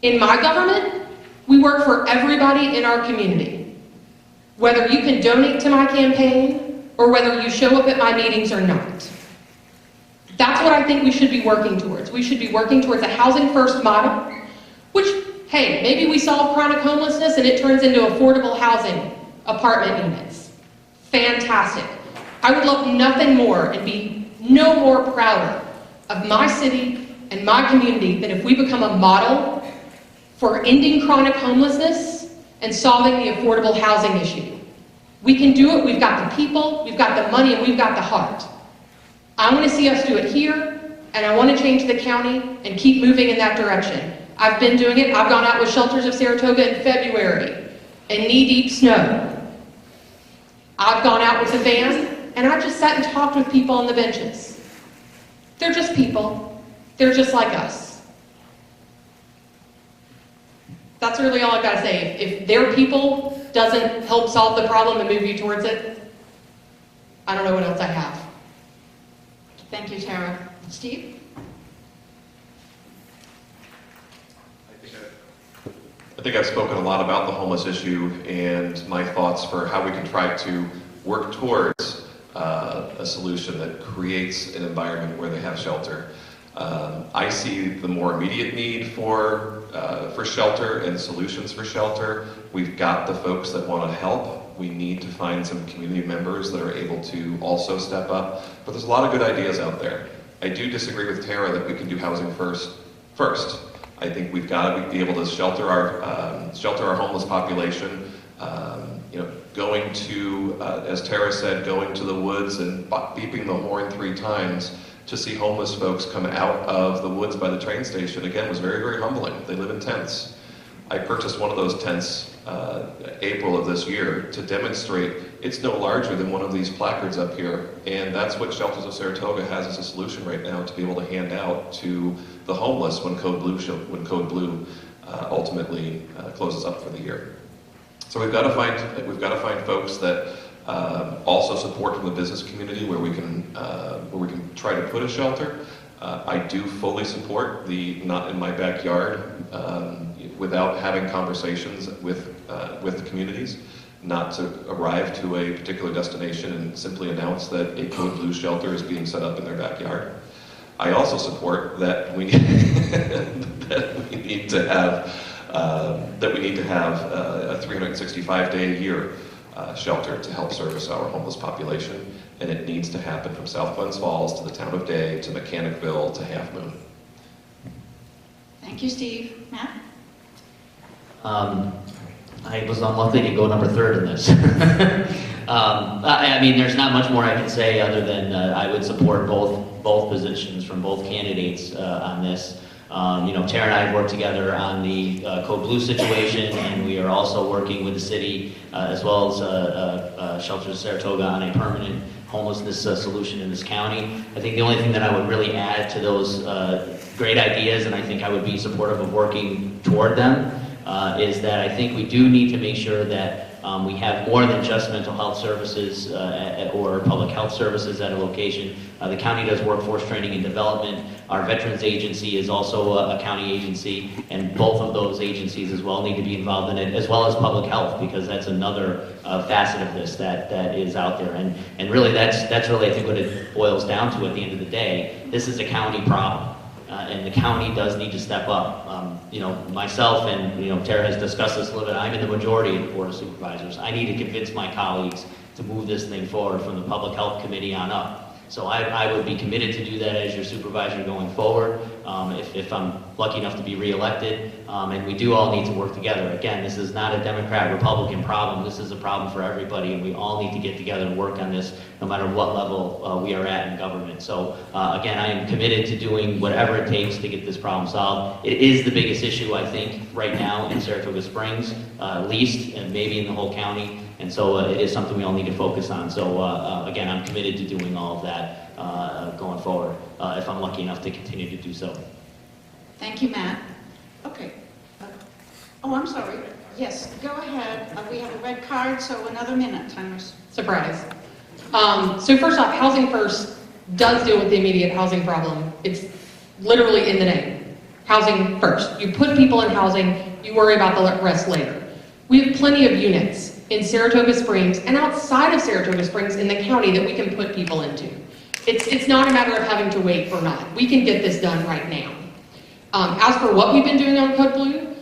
In my government, we work for everybody in our community. Whether you can donate to my campaign or whether you show up at my meetings or not. That's what I think we should be working towards. We should be working towards a Housing First model, which Hey, maybe we solve chronic homelessness and it turns into affordable housing, apartment units. Fantastic. I would love nothing more and be no more prouder of my city and my community than if we become a model for ending chronic homelessness and solving the affordable housing issue. We can do it. We've got the people, we've got the money, and we've got the heart. I want to see us do it here, and I want to change the county and keep moving in that direction. I've been doing it. I've gone out with Shelters of Saratoga in February in knee-deep snow. I've gone out with a van, and I've just sat and talked with people on the benches. They're just people. They're just like us. That's really all I've got to say. If their people doesn't help solve the problem and move you towards it, I don't know what else I have. Thank you, Tara. Steve? I think I've spoken a lot about the homeless issue and my thoughts for how we can try to work towards a solution that creates an environment where they have shelter. I see the more immediate need for shelter and solutions for shelter. We've got the folks that want to help. We need to find some community members that are able to also step up. But there's a lot of good ideas out there. I do disagree with Tara that we can do housing first. I think we've got to be able to shelter our homeless population. Going to, as Tara said, going to the woods and beeping the horn 3 times to see homeless folks come out of the woods by the train station, again, was very, very humbling. They live in tents. I purchased one of those tents April of this year to demonstrate it's no larger than one of these placards up here, and that's what Shelters of Saratoga has as a solution right now to be able to hand out to the homeless when Code Blue ultimately closes up for the year. So we've got to find folks that also support from the business community where we can try to put a shelter. I do fully support the not in my backyard without having conversations with the communities, not to arrive to a particular destination and simply announce that a Code Blue shelter is being set up in their backyard. I also support that we need to have a 365-day a year shelter to help service our homeless population, and it needs to happen from South Glens Falls to the town of Day to Mechanicville to Half Moon. Thank you, Steve. Matt? I was unlucky to go number 3rd in this. I mean, there's not much more I can say other than I would support both positions from both candidates on this. Tara and I have worked together on the Code Blue situation, and we are also working with the city as well as Shelters of Saratoga on a permanent homelessness solution in this county. I think the only thing that I would really add to those great ideas, and I think I would be supportive of working toward them, is that I think we do need to make sure that we have more than just mental health services or public health services at a location. The county does workforce training and development. Our veterans agency is also a county agency, and both of those agencies as well need to be involved in it, as well as public health, because that's another facet of this that is out there. And really that's really, I think, what it boils down to at the end of the day. This is a county problem. And the county does need to step up. Myself and Tara has discussed this a little bit. I'm in the majority of the Board of Supervisors. I need to convince my colleagues to move this thing forward from the Public Health Committee on up. So I would be committed to do that as your supervisor going forward, if I'm lucky enough to be reelected. And we do all need to work together. Again, this is not a Democrat-Republican problem. This is a problem for everybody, and we all need to get together and work on this no matter what level we are at in government. So again, I am committed to doing whatever it takes to get this problem solved. It is the biggest issue, I think, right now in Saratoga Springs, at least, and maybe in the whole county. And so it is something we all need to focus on. So again, I'm committed to doing all of that going forward, if I'm lucky enough to continue to do so. Thank you, Matt. Okay. Oh, I'm sorry. Yes, go ahead. We have a red card, so another minute, timers. Surprise. So first off, Housing First does deal with the immediate housing problem. It's literally in the name. Housing first. You put people in housing, you worry about the rest later. We have plenty of units in Saratoga Springs and outside of Saratoga Springs in the county that we can put people into. It's not a matter of having to wait or not. We can get this done right now. As for what we've been doing on Code Blue,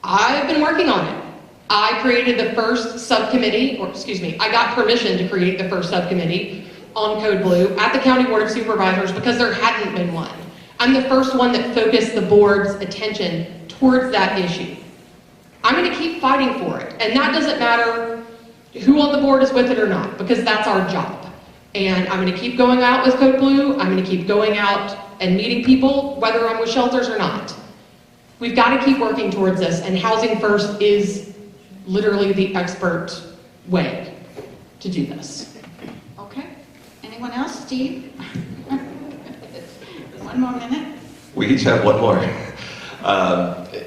I've been working on it. I created the first subcommittee, I got permission to create the first subcommittee on Code Blue at the County Board of Supervisors because there hadn't been one. I'm the first one that focused the board's attention towards that issue. I'm going to keep fighting for it, and that doesn't matter who on the board is with it or not, because that's our job. And I'm going to keep going out with Code Blue. I'm going to keep going out and meeting people, whether I'm with shelters or not. We've got to keep working towards this, and Housing First is literally the expert way to do this. Okay. Anyone else? Steve? One more minute. We each have one more.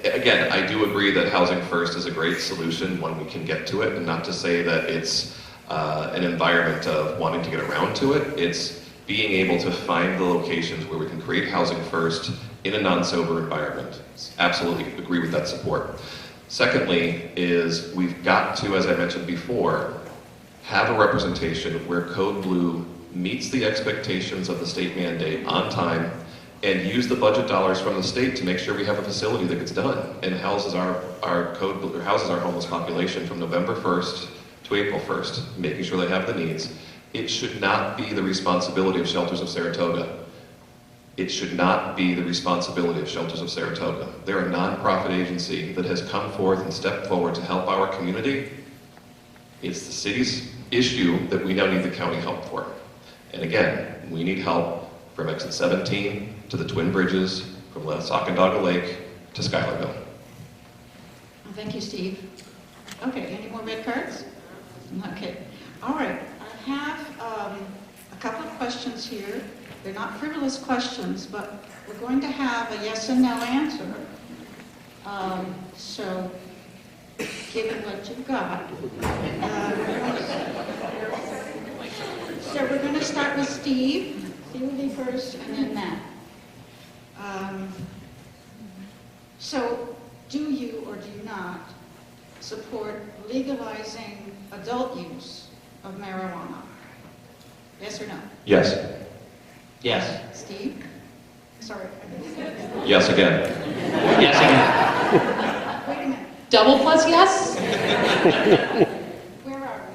Again, I do agree that Housing First is a great solution when we can get to it, and not to say that it's an environment of wanting to get around to it. It's being able to find the locations where we can create Housing First in a non-sober environment. Absolutely agree with that support. Secondly is we've got to, as I mentioned before, have a representation where Code Blue meets the expectations of the state mandate on time and use the budget dollars from the state to make sure we have a facility that gets done and houses our homeless population from November 1st to April 1st, making sure they have the needs. It should not be the responsibility of Shelters of Saratoga. It should not be the responsibility of Shelters of Saratoga. They're a nonprofit agency that has come forth and stepped forward to help our community. It's the city's issue that we now need the county help for. And again, we need help from exit 17 to the Twin Bridges, from Sacandaga Lake to Schuylerville. Well, thank you, Steve. Okay, any more red cards? Okay. All right. I have a couple of questions here. They're not frivolous questions, but we're going to have a yes and no answer. So, given what you've got, so we're going to start with Steve. Steve will be first, and then Matt. So, do you or do you not support legalizing adult use of marijuana? Yes or no? Yes. Yes. Steve? Sorry. Yes again. Yes again. Wait a minute. Double plus yes? Where are we?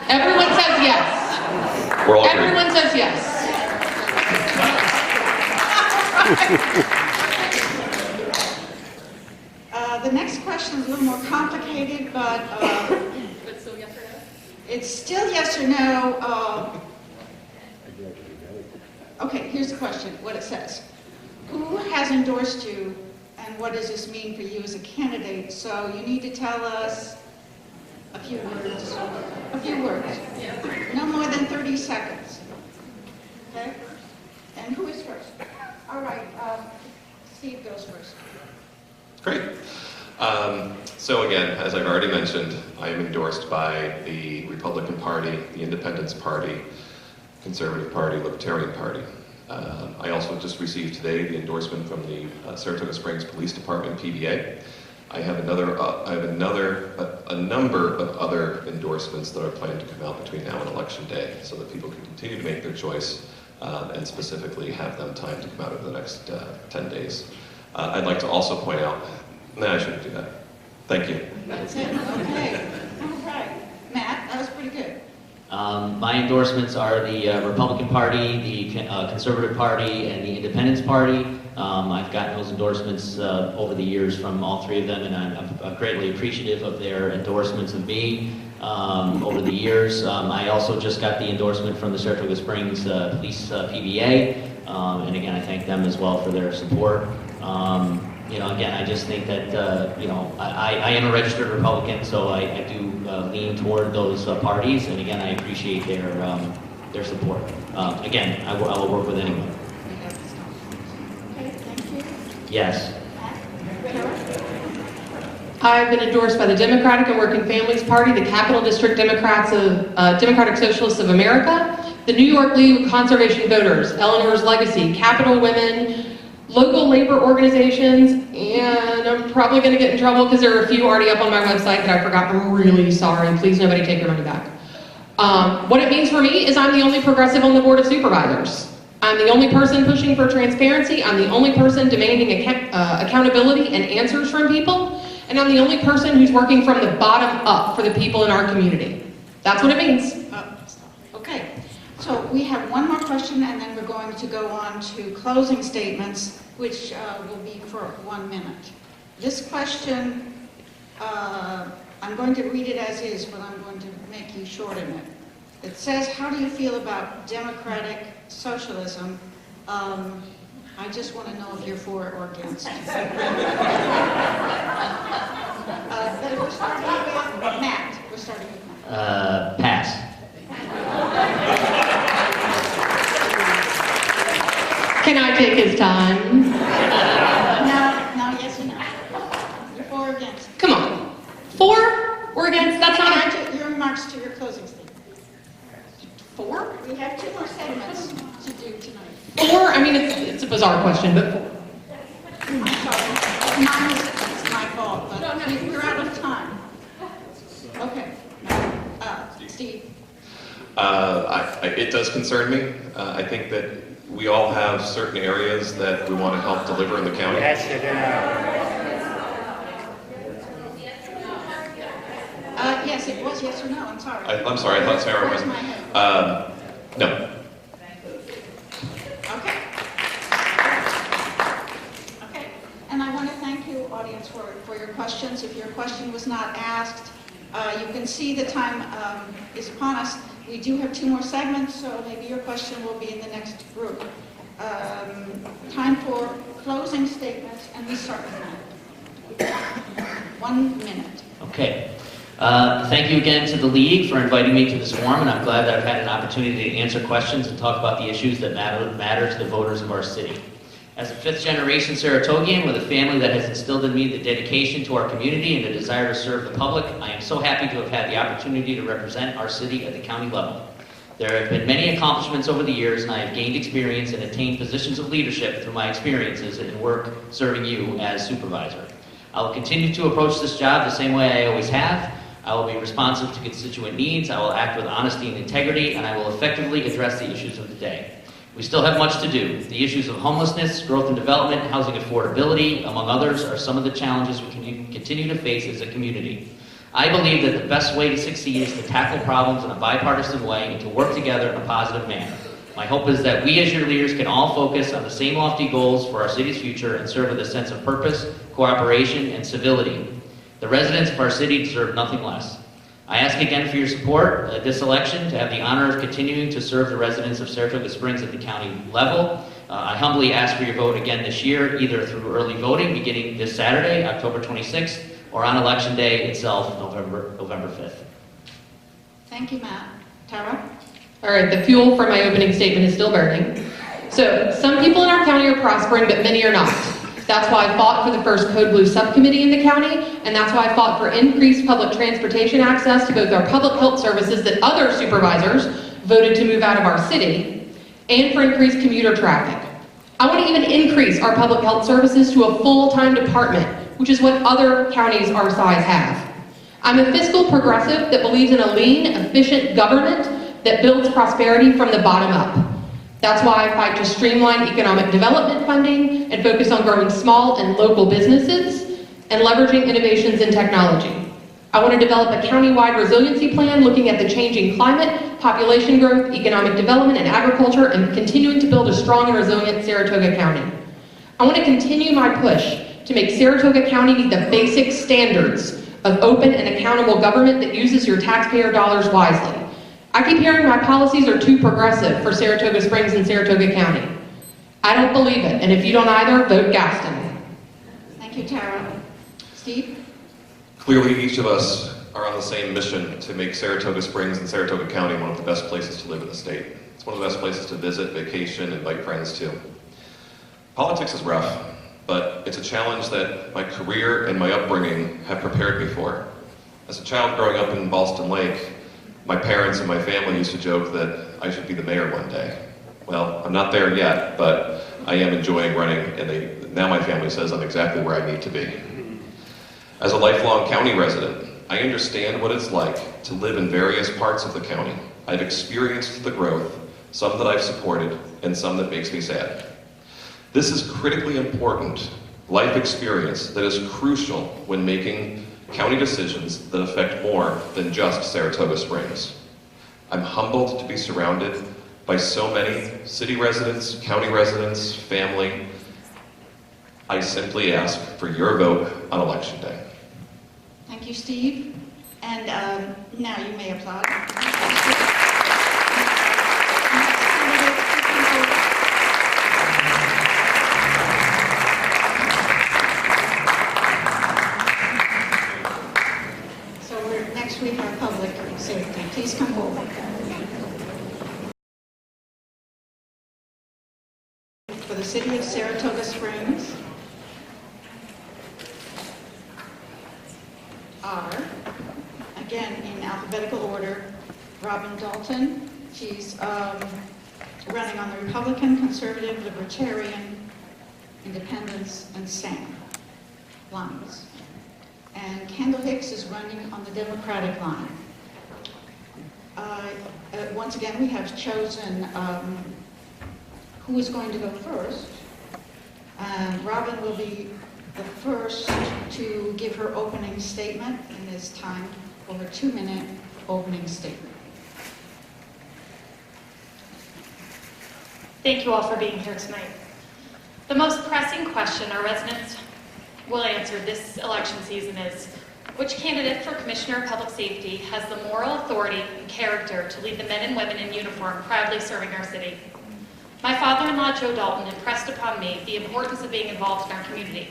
Everyone says yes. We're all agreed. Everyone says yes. The next question is a little more complicated, but Still yes or no? it's still yes or no. Okay, here's the question, what it says. Who has endorsed you, and what does this mean for you as a candidate? So you need to tell us a few words. A few words. No more than 30 seconds. Okay? And who is first? All right, Steve goes first. Great. So again, as I've already mentioned, I am endorsed by the Republican Party, the Independence Party, Conservative Party, Libertarian Party. I also just received today the endorsement from the Saratoga Springs Police Department, PBA. I have a number of other endorsements that are planned to come out between now and Election Day, so that people can continue to make their choice and specifically have them time to come out over the next 10 days. I'd like to also point out, I shouldn't do that. Thank you. That's it, okay. All right. Matt, that was pretty good. My endorsements are the Republican Party, the Conservative Party, and the Independence Party. I've gotten those endorsements over the years from all three of them, and I'm greatly appreciative of their endorsements of me over the years. I also just got the endorsement from the Saratoga Springs Police PBA, and again, I thank them as well for their support. Again, I just think that, I am a registered Republican, so I do lean toward those parties, and again, I appreciate their support. Again, I will work with anyone. Okay, thank you. Yes. I've been endorsed by the Democratic and Working Families Party, the Capital District Democrats of Democratic Socialists of America, the New York League of Conservation Voters, Eleanor's Legacy, Capital Women, local labor organizations, and I'm probably going to get in trouble because there are a few already up on my website that I forgot. I'm really sorry. Please, nobody take your money back. What it means for me is I'm the only progressive on the Board of Supervisors. I'm the only person pushing for transparency. I'm the only person demanding accountability and answers from people. and I'm the only person who's working from the bottom up for the people in our community. That's what it means. Okay, so we have one more question, and then we're going to go on to closing statements, which will be for 1 minute. This question, I'm going to read it as is, but I'm going to make you shorten it. It says, how do you feel about democratic socialism? I just want to know if you're for it or against. We're starting with Matt. We're starting with Matt. Pass. Can I take his time? No, yes or no? You're for or against? Come on. For or against? That's not a... Your remarks to your closing statement. For? We have 2 more segments to do tonight. For? I mean, it's a bizarre question, but for. I'm sorry. It's my fault, but we're out of time. Okay. Steve. It does concern me. I think that we all have certain areas that we want to help deliver in the county. Yes, it Yes, it was yes or no. I'm sorry. I'm sorry, I thought Sarah was. Where's my head? No. Okay. Okay. And I want to thank you, audience, for your questions. If your question was not asked, you can see the time is upon us. We do have 2 more segments, so maybe your question will be in the next group. Time for closing statements, and we start with Matt. 1 minute. Okay. Thank you again to the League for inviting me to this forum, and I'm glad that I've had an opportunity to answer questions and talk about the issues that matter to the voters of our city. As a 5th-generation Saratogian with a family that has instilled in me the dedication to our community and the desire to serve the public, I am so happy to have had the opportunity to represent our city at the county level. There have been many accomplishments over the years, and I have gained experience and attained positions of leadership through my experiences in work serving you as supervisor. I will continue to approach this job the same way I always have. I will be responsive to constituent needs, I will act with honesty and integrity, and I will effectively address the issues of the day. We still have much to do. The issues of homelessness, growth and development, housing affordability, among others, are some of the challenges we can continue to face as a community. I believe that the best way to succeed is to tackle problems in a bipartisan way and to work together in a positive manner. My hope is that we as your leaders can all focus on the same lofty goals for our city's future and serve with a sense of purpose, cooperation, and civility. The residents of our city deserve nothing less. I ask again for your support at this election to have the honor of continuing to serve the residents of Saratoga Springs at the county level. I humbly ask for your vote again this year, either through early voting beginning this Saturday, October 26th, or on Election Day itself, November 5th. Thank you, Matt. Tara? All right, the fuel for my opening statement is still burning. So, some people in our county are prospering, but many are not. That's why I fought for the first Code Blue subcommittee in the county, and that's why I fought for increased public transportation access to both our public health services that other supervisors voted to move out of our city, and for increased commuter traffic. I want to even increase our public health services to a full-time department, which is what other counties our size have. I'm a fiscal progressive that believes in a lean, efficient government that builds prosperity from the bottom up. That's why I fight to streamline economic development funding and focus on growing small and local businesses and leveraging innovations in technology. I want to develop a countywide resiliency plan looking at the changing climate, population growth, economic development, and agriculture, and continuing to build a strong and resilient Saratoga County. I want to continue my push to make Saratoga County meet the basic standards of open and accountable government that uses your taxpayer dollars wisely. I keep hearing my policies are too progressive for Saratoga Springs and Saratoga County. I don't believe it, and if you don't either, vote Gaston. Thank you, Tara. Steve? Clearly, each of us are on the same mission to make Saratoga Springs and Saratoga County one of the best places to live in the state. It's one of the best places to visit, vacation, invite friends to. Politics is rough, but it's a challenge that my career and my upbringing have prepared me for. As a child growing up in Ballston Lake, my parents and my family used to joke that I should be the mayor one day. Well, I'm not there yet, but I am enjoying running, and now my family says I'm exactly where I need to be. As a lifelong county resident, I understand what it's like to live in various parts of the county. I've experienced the growth, some that I've supported, and some that makes me sad. This is critically important life experience that is crucial when making county decisions that affect more than just Saratoga Springs. I'm humbled to be surrounded by so many city residents, county residents, family. I simply ask for your vote on Election Day. Thank you, Steve. And now you may applaud. Next we have public safety. Please come forward. For the city of Saratoga Springs are, again in alphabetical order, Robin Dalton. She's running on the Republican, Conservative, Libertarian, Independence, and SAM lines. And Kendall Hicks is running on the Democratic line. Once again, we have chosen who is going to go first. Robin will be the first to give her opening statement, and it's time for her 2-minute opening statement. Thank you all for being here tonight. The most pressing question our residents will answer this election season is, which candidate for Commissioner of Public Safety has the moral authority and character to lead the men and women in uniform proudly serving our city? My father-in-law, Joe Dalton, impressed upon me the importance of being involved in our community.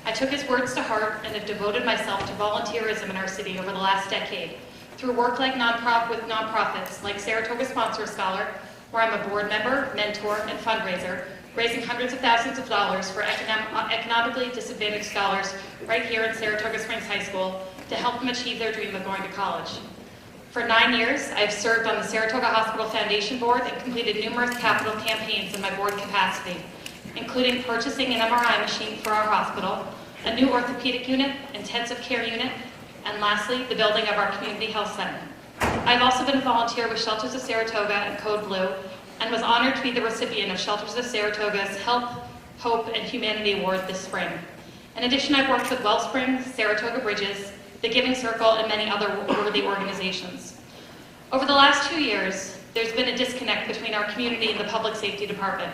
I took his words to heart and have devoted myself to volunteerism in our city over the last decade through work with nonprofits like Saratoga Sponsor Scholar, where I'm a board member, mentor, and fundraiser, raising hundreds of thousands of dollars for economically disadvantaged scholars right here in Saratoga Springs High School to help them achieve their dream of going to college. For 9 years, I've served on the Saratoga Hospital Foundation Board and completed numerous capital campaigns in my board capacity, including purchasing an MRI machine for our hospital, a new orthopedic unit, intensive care unit, and lastly, the building of our community health center. I've also been a volunteer with Shelters of Saratoga and Code Blue, and was honored to be the recipient of Shelters of Saratoga's Health, Hope, and Humanity Award this spring. In addition, I've worked with Wellspring, Saratoga Bridges, the Giving Circle, and many other worthy organizations. Over the last 2 years, there's been a disconnect between our community and the Public Safety Department.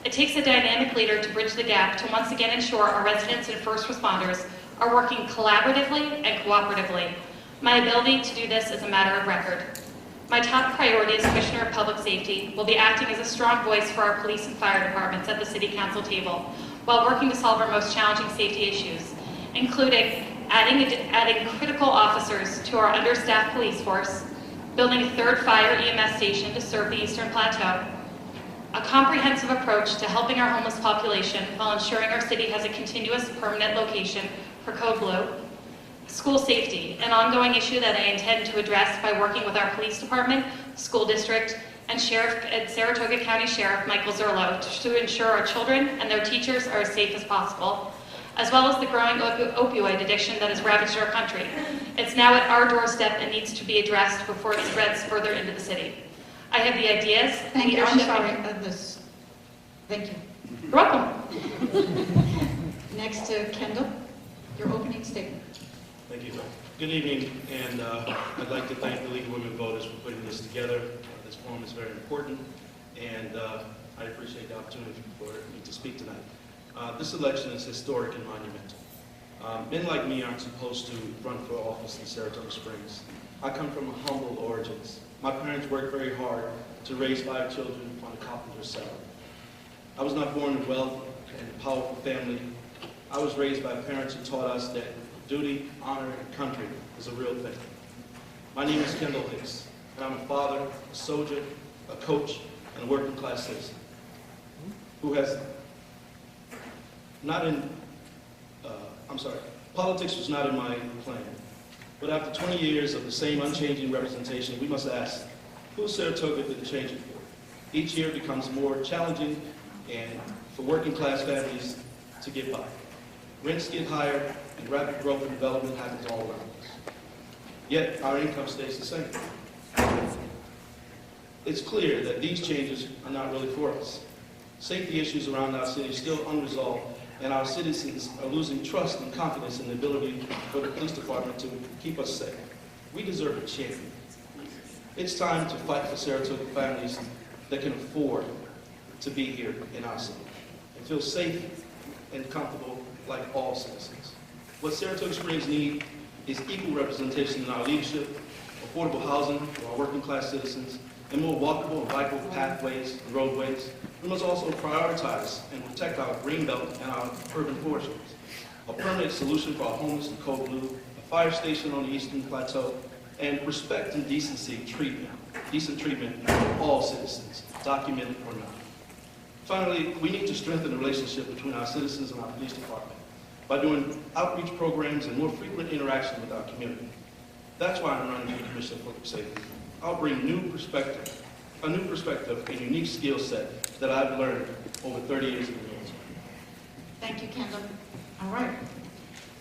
It takes a dynamic leader to bridge the gap to once again ensure our residents and first responders are working collaboratively and cooperatively. My ability to do this is a matter of record. My top priority as Commissioner of Public Safety will be acting as a strong voice for our police and fire departments at the City Council table, while working to solve our most challenging safety issues, including adding critical officers to our understaffed police force, building a third fire EMS station to serve the Eastern Plateau, a comprehensive approach to helping our homeless population while ensuring our city has a continuous permanent location for Code Blue, school safety, an ongoing issue that I intend to address by working with our police department, school district, and Saratoga County Sheriff Michael Zerlo to ensure our children and their teachers are as safe as possible, as well as the growing opioid addiction that has ravaged our country. It's now at our doorstep and needs to be addressed before it spreads further into the city. I have the ideas, Thank you. I'm leadership, sorry. Thank you. You're welcome. Next to Kendall, your opening statement. Thank you. Good evening, and I'd like to thank the League of Women Voters for putting this together. This forum is very important, and I appreciate the opportunity for me to speak tonight. This election is historic and monumental. Men like me aren't supposed to run for office in Saratoga Springs. I come from humble origins. My parents worked very hard to raise 5 children on a carpenter's salary. I was not born in wealth and a powerful family. I was raised by parents who taught us that duty, honor, and country is a real thing. My name is Kendall Hicks, and I'm a father, a soldier, a coach, and a working class citizen who has not in, politics was not in my plan. But after 20 years of the same unchanging representation, we must ask, who is Saratoga been changing for? Each year becomes more challenging and for working class families to get by. Rents get higher and rapid growth and development happens all around us. Yet our income stays the same. It's clear that these changes are not really for us. Safety issues around our city are still unresolved, and our citizens are losing trust and confidence in the ability for the police department to keep us safe. We deserve a champion. It's time to fight for Saratoga families that can afford to be here in our city and feel safe and comfortable like all citizens. What Saratoga Springs needs is equal representation in our leadership, affordable housing for our working class citizens, and more walkable and bikeable pathways and roadways. We must also prioritize and protect our green belt and our urban forests. A permanent solution for our homeless in Code Blue, a fire station on the Eastern Plateau, and respect and decent treatment for all citizens, documented or not. Finally, we need to strengthen the relationship between our citizens and our police department by doing outreach programs and more frequent interaction with our community. That's why I'm running for Commissioner of Public Safety. I'll bring a new perspective and unique skill set that I've learned over 30 years in the military. Thank you, Kendall. All right.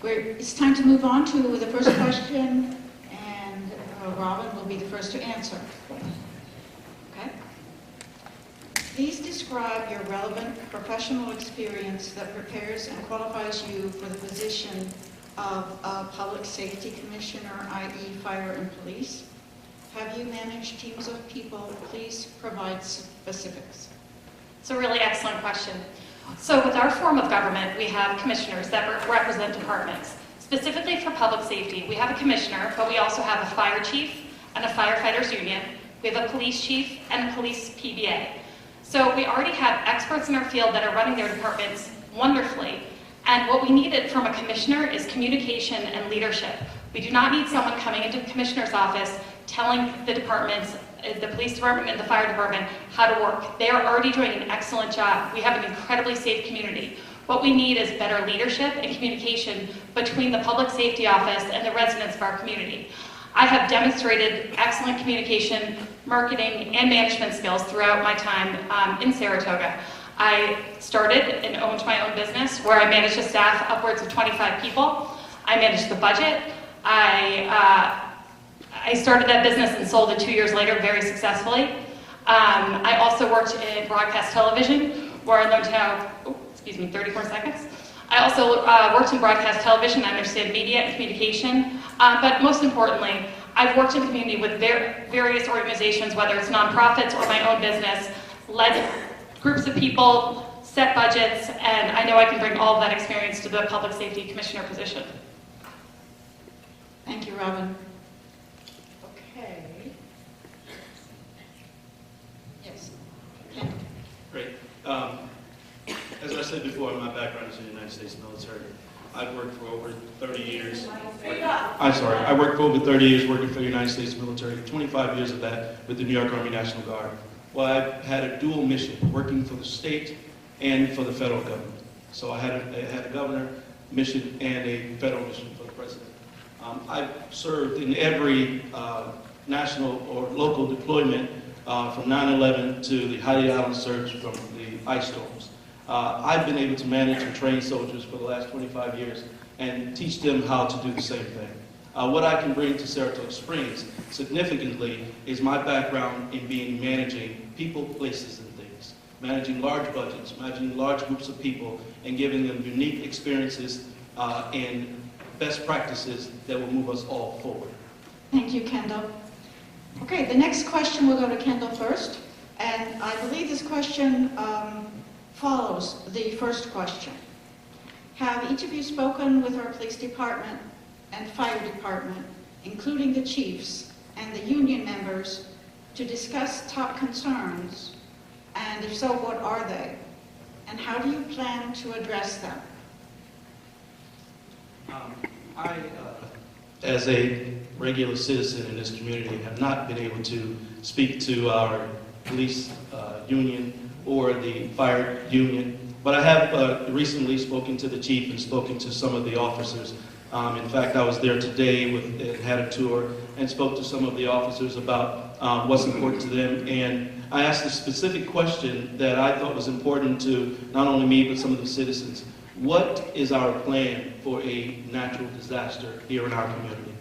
It's time to move on to the first question, and Robin will be the first to answer. Okay? Please describe your relevant professional experience that prepares and qualifies you for the position of a Public Safety Commissioner, i.e. Fire and Police. Have you managed teams of people? Please provide specifics. It's a really excellent question. So with our form of government, we have commissioners that represent departments. Specifically for public safety, we have a commissioner, but we also have a fire chief and a firefighters union. We have a police chief and a police PBA. So we already have experts in our field that are running their departments wonderfully. And what we needed from a commissioner is communication and leadership. We do not need someone coming into the commissioner's office telling the departments, the police department and the fire department, how to work. They are already doing an excellent job. We have an incredibly safe community. What we need is better leadership and communication between the public safety office and the residents of our community. I have demonstrated excellent communication, marketing, and management skills throughout my time in Saratoga. I started and owned my own business where I managed a staff upwards of 25 people. I managed the budget. I started that business and sold it 2 years later very successfully. I also worked in broadcast television where I learned how, 34 seconds. I also worked in broadcast television. I understand media and communication. But most importantly, I've worked in the community with various organizations, whether it's nonprofits or my own business, led groups of people, set budgets, and I know I can bring all of that experience to the Public Safety Commissioner position. Thank you, Robin. Okay. Yes. Ken. Great. As I said before, my background is in the United States military. I've worked for over 30 years. I worked for over 30 years working for the United States military, 25 years of that with the New York Army National Guard. Well, I had a dual mission, working for the state and for the federal government. So I had a governor mission and a federal mission for the president. I've served in every national or local deployment from 9/11 to the Haiti Island surge from the ice storms. I've been able to manage and train soldiers for the last 25 years and teach them how to do the same thing. What I can bring to Saratoga Springs significantly is my background in managing people, places, and things. Managing large budgets, managing large groups of people, and giving them unique experiences and best practices that will move us all forward. Thank you, Kendall. Okay, the next question will go to Kendall first, and I believe this question follows the first question. Have each of you spoken with our police department and fire department, including the chiefs and the union members, to discuss top concerns? And if so, what are they? And how do you plan to address them? As a regular citizen in this community, have not been able to speak to our police union or the fire union, but I have recently spoken to the chief and spoken to some of the officers. In fact, I was there today and had a tour and spoke to some of the officers about what's important to them. And I asked a specific question that I thought was important to not only me, but some of the citizens. What is our plan for a natural disaster here in our community?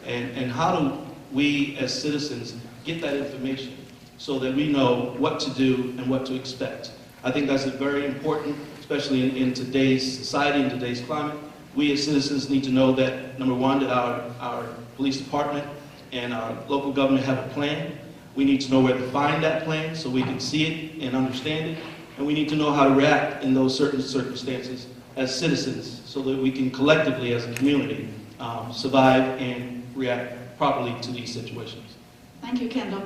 And how do we as citizens get that information so that we know what to do and what to expect? I think that's very important, especially in today's society, in today's climate. We as citizens need to know that, number one, that our police department and our local government have a plan. We need to know where to find that plan so we can see it and understand it. And we need to know how to react in those certain circumstances as citizens so that we can collectively, as a community, survive and react properly to these situations. Thank you, Kendall.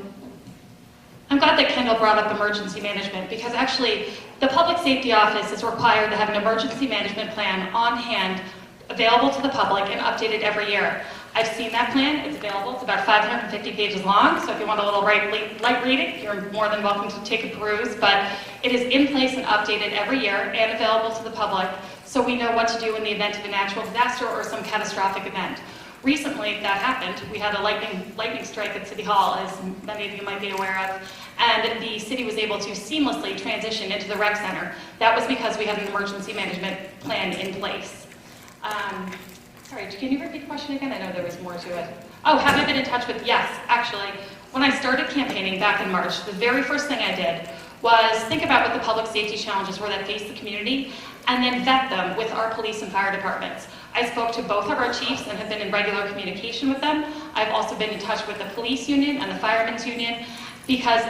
I'm glad that Kendall brought up emergency management because actually the Public Safety Office is required to have an emergency management plan on hand, available to the public and updated every year. I've seen that plan, it's available, it's about 550 pages long, so if you want a little light reading, you're more than welcome to take a peruse, but it is in place and updated every year and available to the public, so we know what to do in the event of a natural disaster or some catastrophic event. Recently, that happened. We had a lightning strike at City Hall, as many of you might be aware of, and the city was able to seamlessly transition into the rec center. That was because we had an emergency management plan in place. Sorry, can you repeat the question again? I know there was more to it. Oh, have you been in touch with? Yes, actually. When I started campaigning back in March, the very first thing I did was think about what the public safety challenges were that face the community and then vet them with our police and fire departments. I spoke to both of our chiefs and have been in regular communication with them. I've also been in touch with the police union and the firemen's union because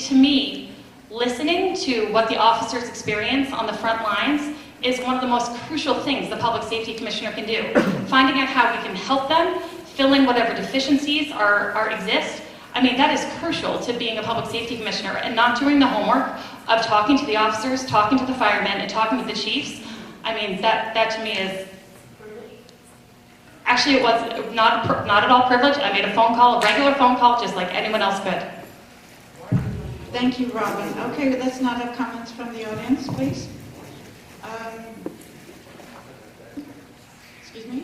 to me, listening to what the officers experience on the front lines is one of the most crucial things the public safety commissioner can do. Finding out how we can help them, filling whatever deficiencies exist. I mean, that is crucial to being a public safety commissioner and not doing the homework of talking to the officers, talking to the firemen, and talking to the chiefs. I mean, that to me is, actually it was not at all privilege. I made a phone call, a regular phone call, just like anyone else could. Thank you, Robin. Okay, let's not have comments from the audience, please. Excuse me?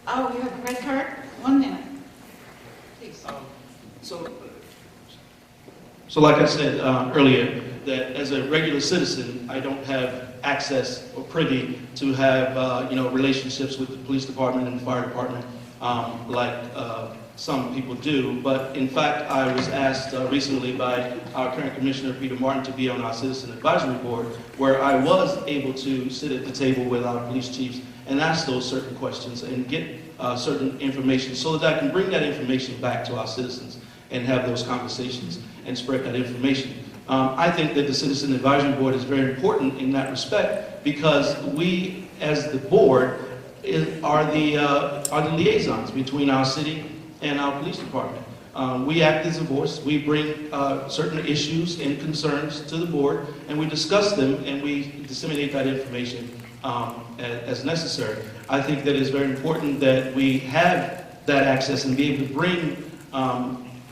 Oh, you have a red card? 1 minute. Please. So like I said earlier, that as a regular citizen, I don't have access or privy to have relationships with the police department and the fire department like some people do. But in fact, I was asked recently by our current commissioner, Peter Martin, to be on our citizen advisory board, where I was able to sit at the table with our police chiefs and ask those certain questions and get certain information so that I can bring that information back to our citizens and have those conversations and spread that information. I think that the Citizen Advisory Board is very important in that respect because we, as the board, are the liaisons between our city and our police department. We act as a voice. We bring certain issues and concerns to the board, and we discuss them, and we disseminate that information as necessary. I think that it's very important that we have that access and be able to bring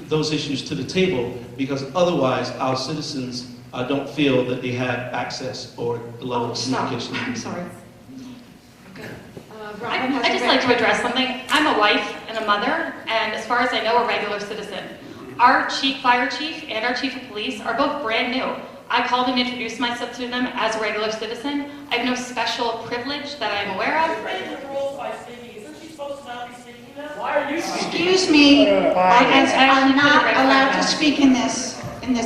those issues to the table, because otherwise our citizens don't feel that they have access or the level of communication. I'm sorry. Okay. Robin has I'd just like to address something. I'm a wife and a mother, and as far as I know, a regular citizen. Our fire chief and our chief of police are both brand new. I called and introduced myself to them as a regular citizen. I have no special privilege that I'm aware of. Why are you speaking? Excuse me, I'm not allowed to speak in this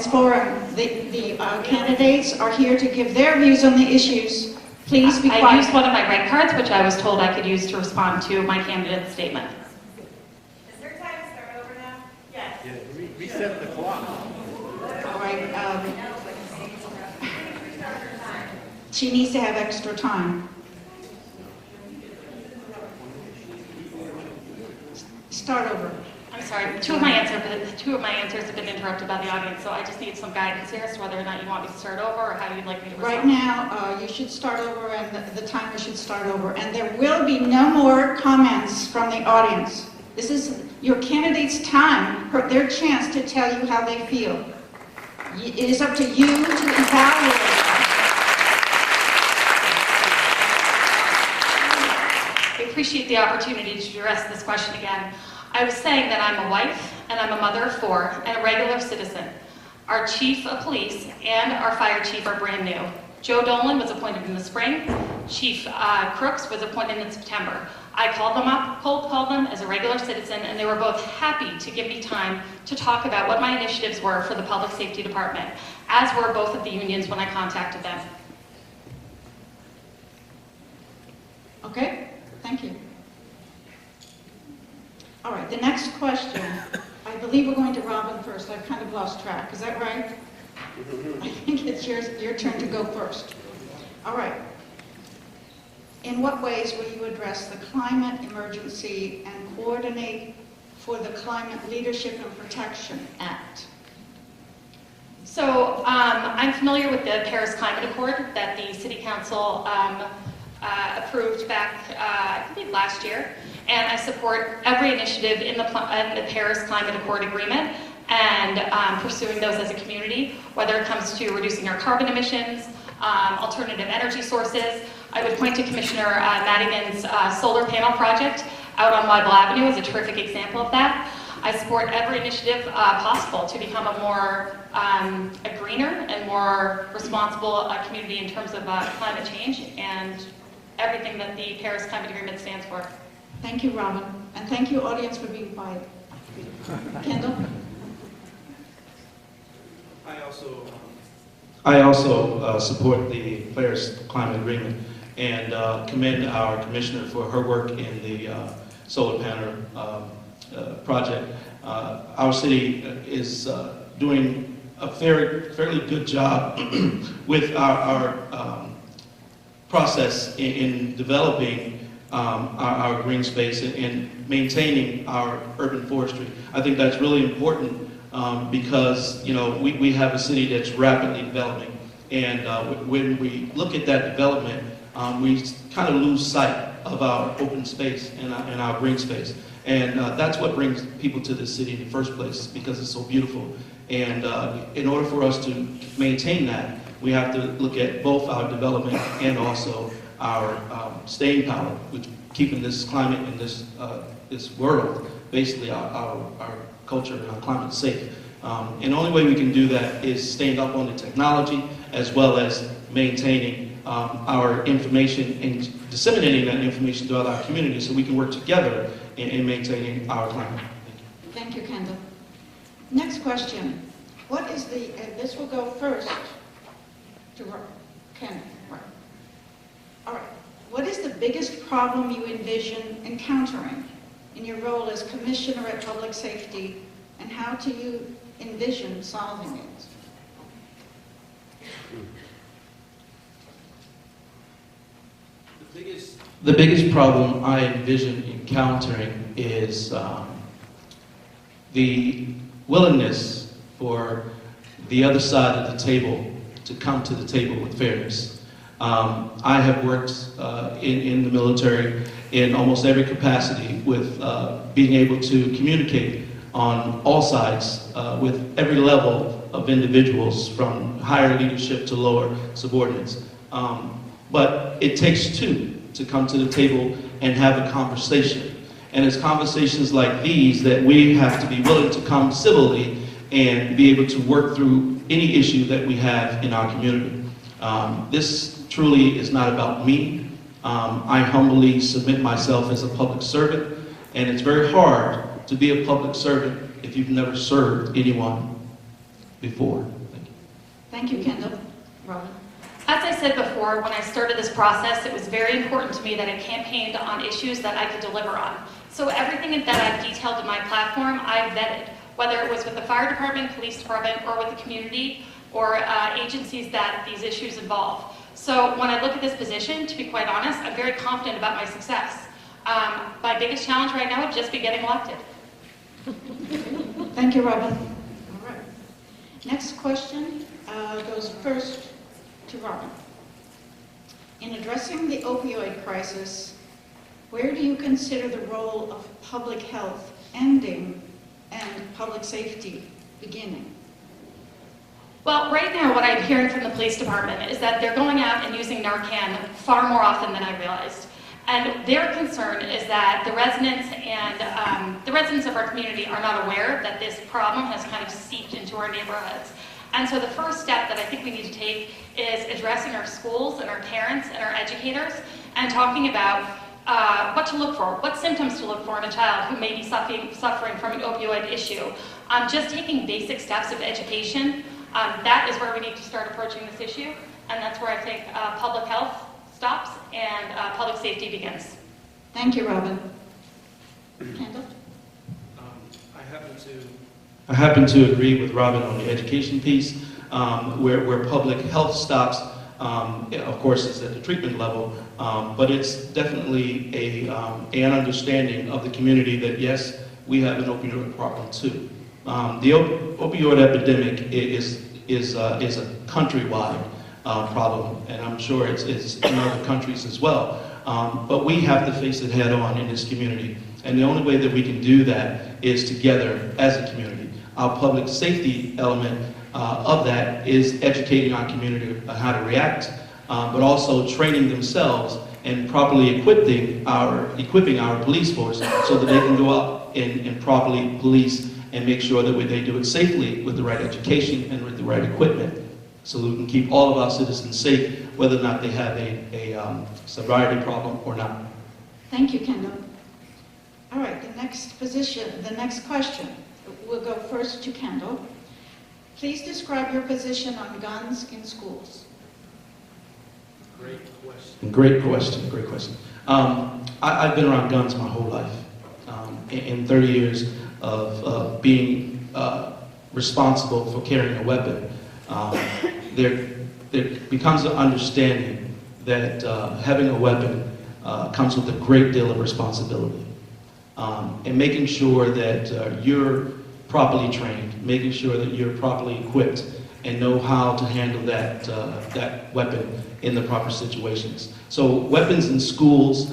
forum. The candidates are here to give their views on the issues. Please be quiet. I used one of my red cards, which I was told I could use to respond to my candidate's statement. Is there time to start over now? Yes. Yeah, reset the clock. All right. She needs to have extra time. Start over. I'm sorry, two of my answers have been interrupted by the audience, so I just need some guidance here as to whether or not you want me to start over or how you'd like me to respond. Right now, you should start over, and the timer should start over. And there will be no more comments from the audience. This is your candidate's time, their chance to tell you how they feel. It is up to you to evaluate. I appreciate the opportunity to address this question again. I was saying that I'm a wife and I'm a mother of 4 and a regular citizen. Our chief of police and our fire chief are brand new. Joe Dolan was appointed in the spring. Chief Crooks was appointed in September. I called them up, cold called them as a regular citizen, and they were both happy to give me time to talk about what my initiatives were for the public safety department. as were both of the unions when I contacted them. Okay, thank you. All right, the next question, I believe we're going to Robin first. I've kind of lost track. Is that right? I think it's your turn to go first. All right. In what ways will you address the climate emergency and coordinate for the Climate Leadership and Protection Act? So I'm familiar with the Paris Climate Accord that the City Council approved back, I believe, last year. And I support every initiative in the Paris Climate Accord agreement and pursuing those as a community, whether it comes to reducing our carbon emissions, alternative energy sources. I would point to Commissioner Madigan's solar panel project out on Waddell Avenue as a terrific example of that. I support every initiative possible to become a more a greener and more responsible community in terms of climate change and everything that the Paris Climate Agreement stands for. Thank you, Robin. And thank you, audience, for being quiet. Kendall? I also support the Paris Climate Agreement and commend our commissioner for her work in the solar panel project. Our city is doing a fairly good job with our process in developing our green space and maintaining our urban forestry. I think that's really important because, you know, we have a city that's rapidly developing, and when we look at that development, we kind of lose sight of our open space and our green space. And that's what brings people to this city in the first place, because it's so beautiful. And in order for us to maintain that, we have to look at both our development and also our staying power, which keeping this climate and this world, basically our culture and our climate safe. And the only way we can do that is staying up on the technology, as well as maintaining our information and disseminating that information throughout our community, so we can work together in maintaining our climate. Thank you, Kendall. Next question. What is the, this will go first to Kendall. Right. All right. What is the biggest problem you envision encountering in your role as Commissioner at Public Safety, and how do you envision solving it? The biggest problem I envision encountering is the willingness for the other side of the table to come to the table with fairness. I have worked in the military in almost every capacity with being able to communicate on all sides with every level of individuals, from higher leadership to lower subordinates. But it takes two to come to the table and have a conversation. And it's conversations like these that we have to be willing to come civilly and be able to work through any issue that we have in our community. This truly is not about me. I humbly submit myself as a public servant, and it's very hard to be a public servant if you've never served anyone before. Thank you. Thank you, Kendall. Robin? As I said before, when I started this process, it was very important to me that I campaigned on issues that I could deliver on. So everything that I've detailed in my platform, I've vetted, whether it was with the fire department, police department, or with the community, or agencies that these issues involve. So when I look at this position, to be quite honest, I'm very confident about my success. My biggest challenge right now would just be getting elected. Thank you, Robin. All right. Next question goes first to Robin. In addressing the opioid crisis, where do you consider the role of public health ending and public safety beginning? Well, right now what I'm hearing from the police department is that they're going out and using Narcan far more often than I realized. And their concern is that the residents of our community are not aware that this problem has kind of seeped into our neighborhoods. And so the first step that I think we need to take is addressing our schools and our parents and our educators and talking about what to look for, what symptoms to look for in a child who may be suffering from an opioid issue. Just taking basic steps of education That is where we need to start approaching this issue, and that's where I think public health stops and public safety begins. Thank you, Robin. Kendall? I happen to agree with Robin on the education piece, where public health stops. Of course, it's at the treatment level, but it's definitely an understanding of the community that yes, we have an opioid problem too. The opioid epidemic is a countrywide problem, and I'm sure it's in other countries as well. But we have to face it head on in this community, and the only way that we can do that is together as a community. Our public safety element of that is educating our community on how to react, but also training themselves and properly equipping our police force so that they can go out and properly police and make sure that they do it safely with the right education and with the right equipment, so that we can keep all of our citizens safe, whether or not they have a sobriety problem or not. Thank you, Kendall. All right, the next question. We'll go first to Kendall. Please describe your position on guns in schools. Great question. I've been around guns my whole life. In 30 years of being responsible for carrying a weapon, there becomes an understanding that having a weapon comes with a great deal of responsibility. And making sure that you're properly trained, making sure that you're properly equipped and know how to handle that weapon in the proper situations. So weapons in schools,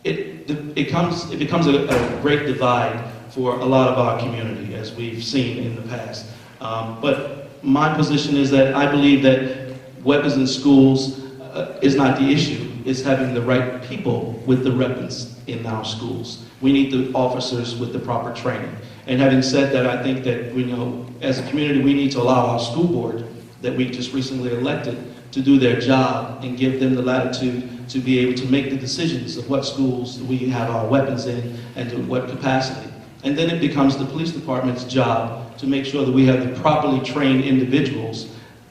it becomes a great divide for a lot of our community, as we've seen in the past. But my position is that I believe that weapons in schools is not the issue. It's having the right people with the weapons in our schools. We need the officers with the proper training. And having said that, I think that as a community, we need to allow our school board that we just recently elected to do their job and give them the latitude to be able to make the decisions of what schools we have our weapons in and to what capacity. And then it becomes the police department's job to make sure that we have the properly trained individuals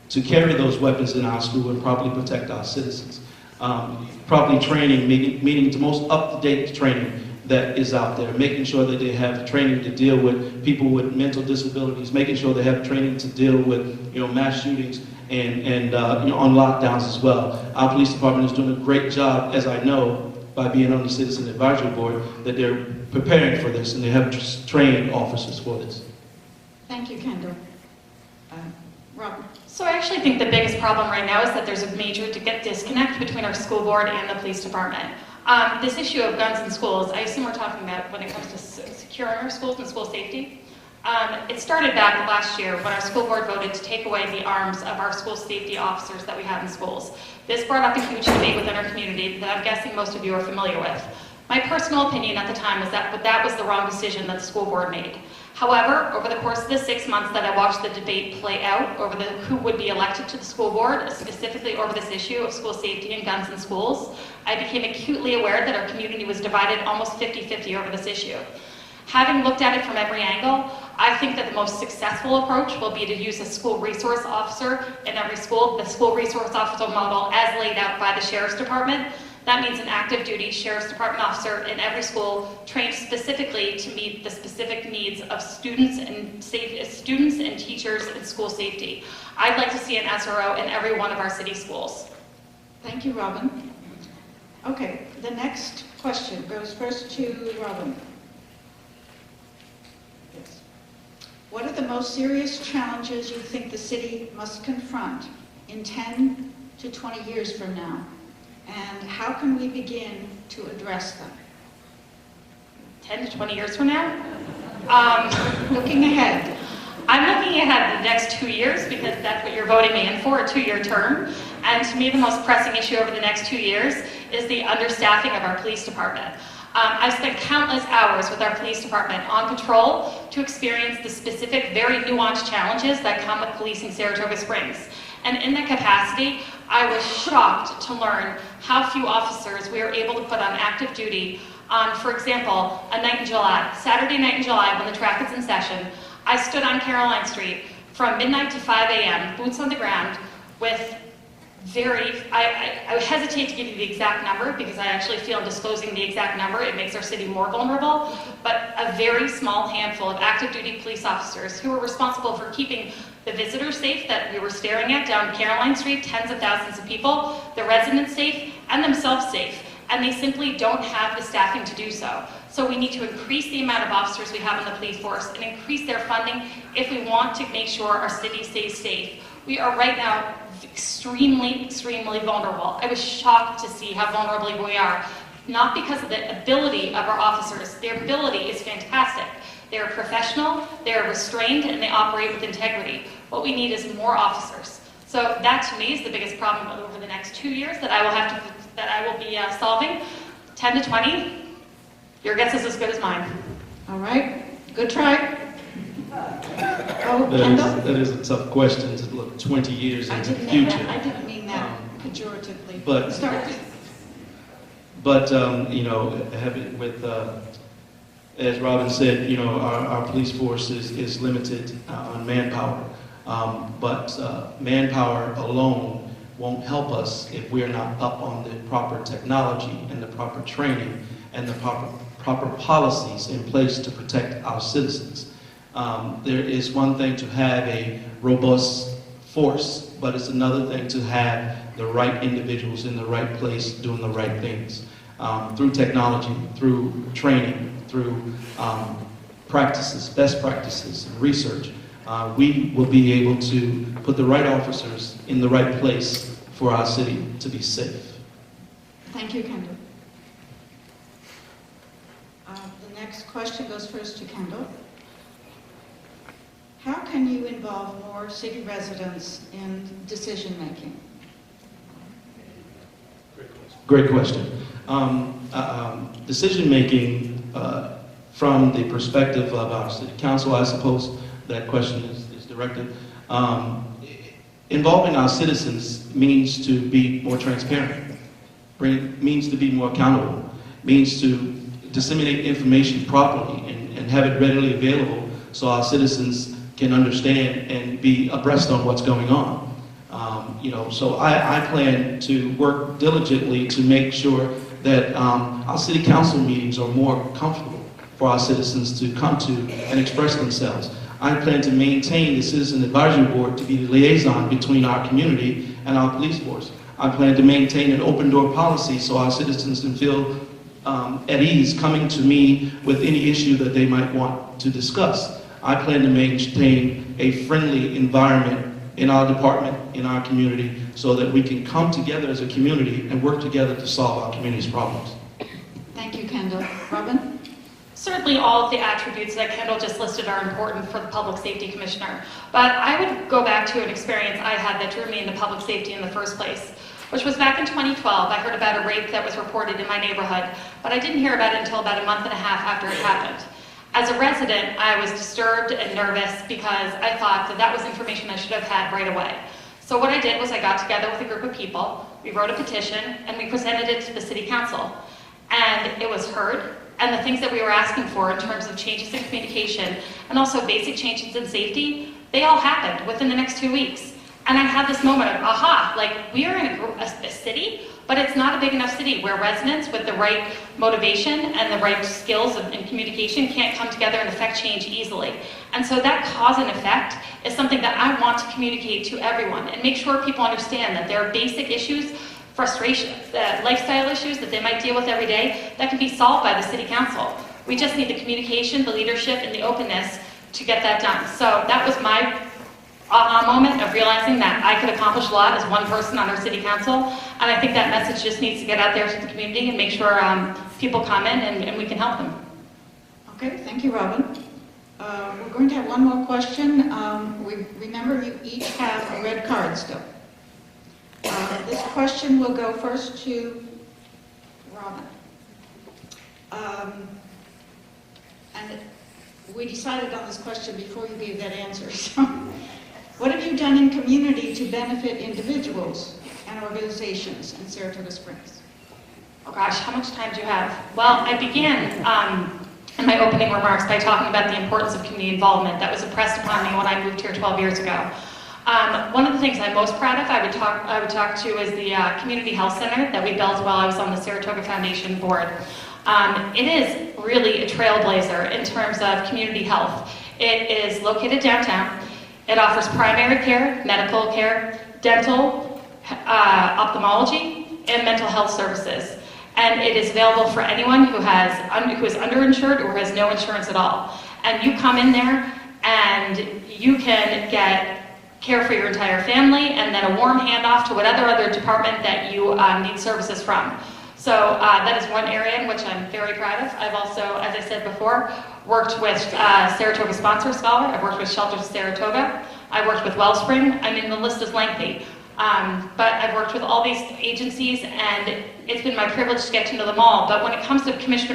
to carry those weapons in our school and properly protect our citizens. Properly training, meaning the most up-to-date training that is out there, making sure that they have training to deal with people with mental disabilities, making sure they have training to deal with mass shootings and on lockdowns as well. Our police department is doing a great job, as I know, by being on the Citizen Advisory Board, that they're preparing for this and they have trained officers for this. Thank you, Kendall. Robin? So I actually think the biggest problem right now is that there's a major disconnect between our school board and the police department. This issue of guns in schools, I assume we're talking about when it comes to securing our schools and school safety. It started back last year when our school board voted to take away the arms of our school safety officers that we have in schools. This brought up a huge debate within our community that I'm guessing most of you are familiar with. My personal opinion at the time was that was the wrong decision that the school board made. However, over the course of the 6 months that I watched the debate play out over who would be elected to the school board, specifically over this issue of school safety and guns in schools, I became acutely aware that our community was divided almost 50-50 over this issue. Having looked at it from every angle, I think that the most successful approach will be to use a school resource officer in every school, the school resource officer model as laid out by the Sheriff's Department. That means an active duty Sheriff's Department officer in every school trained specifically to meet the specific needs of students and teachers and school safety. I'd like to see an SRO in every one of our city schools. Thank you, Robin. Okay, the next question goes first to Robin. Yes. What are the most serious challenges you think the city must confront in 10 to 20 years from now? And how can we begin to address them? 10 to 20 years from now? Looking ahead. I'm looking ahead the next 2 years because that's what you're voting me in for, a 2-year term. And to me, the most pressing issue over the next 2 years is the understaffing of our police department. I've spent countless hours with our police department on patrol to experience the specific, very nuanced challenges that come with policing Saratoga Springs. And in that capacity, I was shocked to learn how few officers we were able to put on active duty on, for example, a night in July, Saturday night in July when the track is in session. I stood on Caroline Street from midnight to 5 a.m., boots on the ground, with I hesitate to give you the exact number because I actually feel disclosing the exact number, it makes our city more vulnerable, but a very small handful of active duty police officers who were responsible for keeping the visitors safe that we were staring at down Caroline Street, tens of thousands of people, the residents safe, and themselves safe. And they simply don't have the staffing to do so. So we need to increase the amount of officers we have in the police force and increase their funding if we want to make sure our city stays safe. We are right now extremely, extremely vulnerable. I was shocked to see how vulnerable we are, not because of the ability of our officers. Their ability is fantastic. They're professional, they're restrained, and they operate with integrity. What we need is more officers. So that to me is the biggest problem over the next 2 years that I will be solving. 10 to 20, your guess is as good as mine. All right, good try. Oh, Kendall? That is a tough question to look 20 years into the future. I didn't mean that pejoratively. But- Start. But, you know, as Robin said, you know, our police force is limited on manpower. But manpower alone won't help us if we're not up on the proper technology and the proper training and the proper policies in place to protect our citizens. There is one thing to have a robust force, but it's another thing to have the right individuals in the right place doing the right things. Through technology, through training, through practices, best practices, and research, we will be able to put the right officers in the right place for our city to be safe. Thank you, Kendall. The next question goes first to Kendall. How can you involve more city residents in decision-making? Great question. Decision-making from the perspective of our city council, I suppose that question is directed. Involving our citizens means to be more transparent, means to be more accountable, means to disseminate information properly and have it readily available so our citizens can understand and be abreast on what's going on. You know, so I plan to work diligently to make sure that our city council meetings are more comfortable for our citizens to come to and express themselves. I plan to maintain the Citizen Advisory Board to be the liaison between our community and our police force. I plan to maintain an open door policy so our citizens can feel at ease coming to me with any issue that they might want to discuss. I plan to maintain a friendly environment in our department, in our community, so that we can come together as a community and work together to solve our community's problems. Thank you, Kendall. Robin? Certainly all of the attributes that Kendall just listed are important for the Public Safety Commissioner, but I would go back to an experience I had that drew me into public safety in the first place, which was back in 2012. I heard about a rape that was reported in my neighborhood, but I didn't hear about it until about a month and a half after it happened. As a resident, I was disturbed and nervous because I thought that was information I should have had right away. So what I did was I got together with a group of people, we wrote a petition, and we presented it to the city council. And it was heard, and the things that we were asking for in terms of changes in communication and also basic changes in safety, they all happened within the next 2 weeks. And I had this moment of, aha, like we are in a city, but it's not a big enough city where residents with the right motivation and the right skills in communication can't come together and affect change easily. And so that cause and effect is something that I want to communicate to everyone and make sure people understand that there are basic issues, frustrations, lifestyle issues that they might deal with every day that can be solved by the city council. We just need the communication, the leadership, and the openness to get that done. So that was my aha moment of realizing that I could accomplish a lot as one person on our city council, and I think that message just needs to get out there to the community and make sure people come in and we can help them. Okay, thank you, Robin. We're going to have one more question. Remember, you each have a red card still. This question will go first to Robin. And we decided on this question before you gave that answer. So, what have you done in community to benefit individuals and organizations in Saratoga Springs? Oh gosh, how much time do you have? Well, I began in my opening remarks by talking about the importance of community involvement that was impressed upon me when I moved here 12 years ago. One of the things I'm most proud of, I would talk to is the Community Health Center that we built while I was on the Saratoga Foundation board. It is really a trailblazer in terms of community health. It is located downtown. It offers primary care, medical care, dental, ophthalmology, and mental health services. And it is available for anyone who is underinsured or has no insurance at all. And you come in there and you can get care for your entire family and then a warm handoff to whatever other department that you need services from. So that is one area in which I'm very proud of. I've also, as I said before, worked with Saratoga Sponsor Scholar. I've worked with Shelters of Saratoga. I've worked with Wellspring. I mean, the list is lengthy. But I've worked with all these agencies, and it's been my privilege to get to know them all. But when it comes to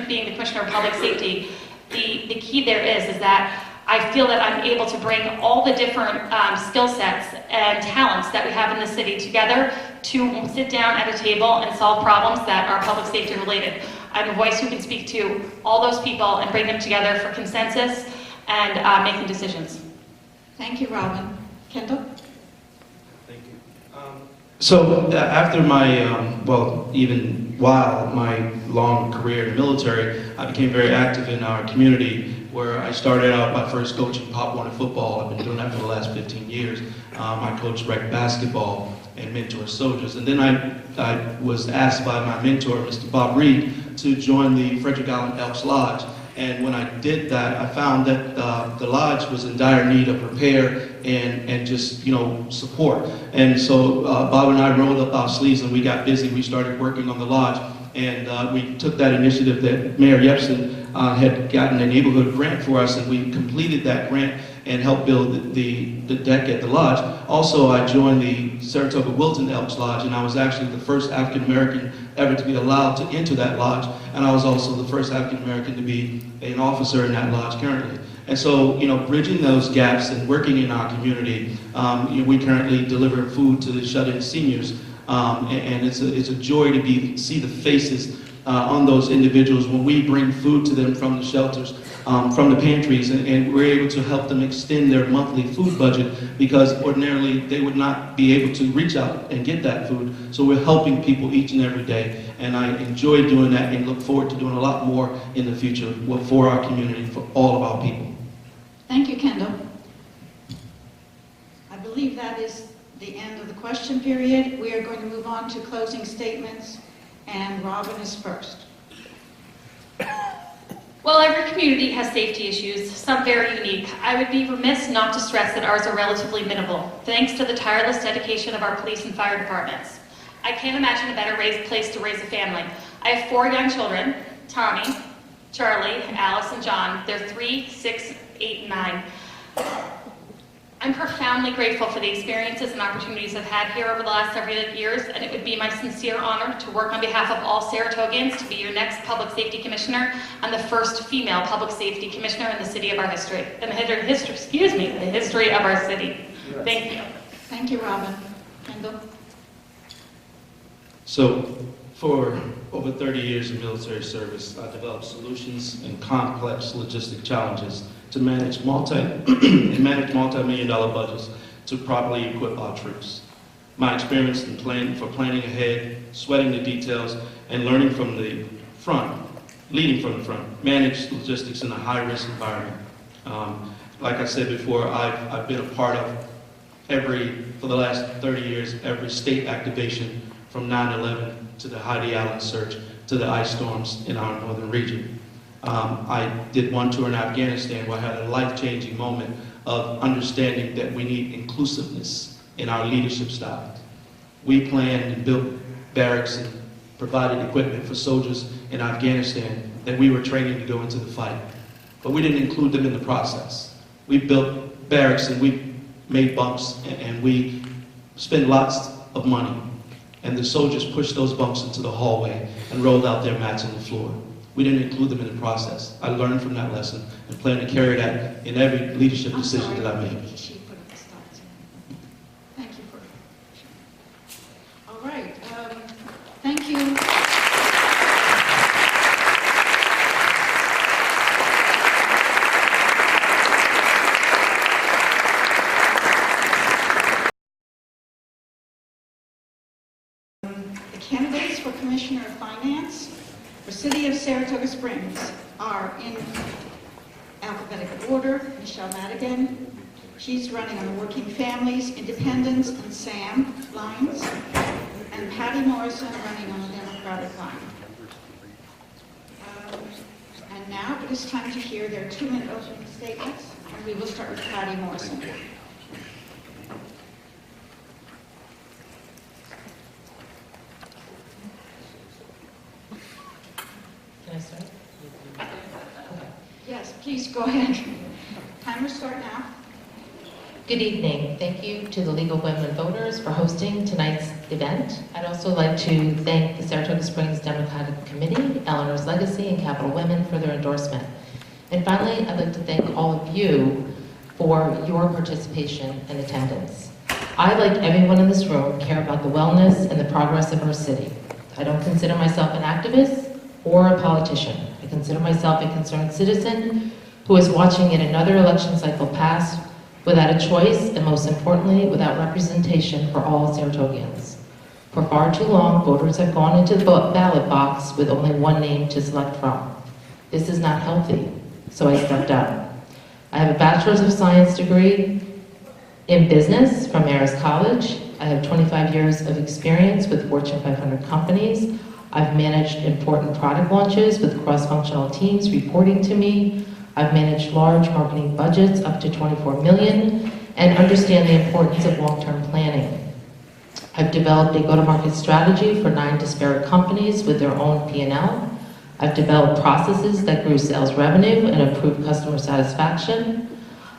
being the Commissioner of Public Safety, the key there is that I feel that I'm able to bring all the different skill sets and talents that we have in the city together to sit down at a table and solve problems that are public safety related. I'm a voice who can speak to all those people and bring them together for consensus and making decisions. Thank you, Robin. Kendall? Thank you. So after my, even while my long career in the military, I became very active in our community, where I started out by first coaching Pop Warner football. I've been doing that for the last 15 years. I coached rec basketball and mentor soldiers. And then I was asked by my mentor, Mr. Bob Reed, to join the Frederick Allen Elks Lodge. And when I did that, I found that the lodge was in dire need of repair and just, support. And so Bob and I rolled up our sleeves and we got busy. We started working on the lodge. And we took that initiative that Mayor Yepsen had gotten a neighborhood grant for us, and we completed that grant and helped build the deck at the lodge. Also, I joined the Saratoga Wilton Elks Lodge, and I was actually the first African American ever to be allowed to enter that lodge, and I was also the first African American to be an officer in that lodge currently. And so, bridging those gaps and working in our community, we currently deliver food to the shut-in seniors, and it's a joy to see the faces on those individuals when we bring food to them from the shelters, from the pantries, and we're able to help them extend their monthly food budget, because ordinarily they would not be able to reach out and get that food. So we're helping people each and every day, and I enjoy doing that and look forward to doing a lot more in the future for our community, for all of our people. Thank you, Kendall. I believe that is the end of the question period. We are going to move on to closing statements, and Robin is first. While every community has safety issues, some very unique, I would be remiss not to stress that ours are relatively minimal, thanks to the tireless dedication of our police and fire departments. I can't imagine a better place to raise a family. I have 4 young children, Tommy, Charlie, Alice, and John. They're 3, 6, 8, and 9. I'm profoundly grateful for the experiences and opportunities I've had here over the last several years, and it would be my sincere honor to work on behalf of all Saratogians to be your next Public Safety Commissioner and the first female Public Safety Commissioner in the city of our history, the history of our city. Thank you. Thank you, Robin. Kendall? So, for over 30 years of military service, I developed solutions and complex logistic challenges to manage multi-million-dollar budgets to properly equip our troops. My experience in planning ahead, sweating the details, and learning from the front, leading from the front, manage logistics in a high-risk environment. Like I said before, I've been a part of for the last 30 years, every state activation from 9/11 to the Heidi Allen search to the ice storms in our northern region. I did one tour in Afghanistan where I had a life-changing moment of understanding that we need inclusiveness in our leadership style. We planned and built barracks and provided equipment for soldiers in Afghanistan that we were training to go into the fight. But we didn't include them in the process. We built barracks and we made bunks and we spent lots of money. And the soldiers pushed those bunks into the hallway and rolled out their mats on the floor. We didn't include them in the process. I learned from that lesson and plan to carry that in every leadership decision that I make. She put up the slides. Thank you for all right. Thank you. The candidates for Commissioner of Finance for City of Saratoga Springs are in alphabetical order: Michelle Madigan. She's running on the Working Families, Independence, and SAM lines, and Patty Morrison running on the Democratic line. And now it is time to hear their 2-minute opening statements, and we will start with Patty Morrison. Can I start? Yes, please go ahead. Timer start now. Good evening. Thank you to the League of Women Voters for hosting tonight's event. I'd also like to thank the Saratoga Springs Democratic Committee, Eleanor's Legacy, and Capital Women for their endorsement. And finally, I'd like to thank all of you for your participation and attendance. I, like everyone in this room, care about the wellness and the progress of our city. I don't consider myself an activist or a politician. I consider myself a concerned citizen who is watching yet another election cycle pass without a choice, and most importantly, without representation for all Saratogians. For far too long, voters have gone into the ballot box with only one name to select from. This is not healthy, so I stepped up. I have a Bachelor's of Science degree in business from Marist College. I have 25 years of experience with Fortune 500 companies. I've managed important product launches with cross-functional teams reporting to me. I've managed large marketing budgets up to $24 million and understand the importance of long-term planning. I've developed a go-to-market strategy for 9 disparate companies with their own P&L. I've developed processes that grew sales revenue and improved customer satisfaction.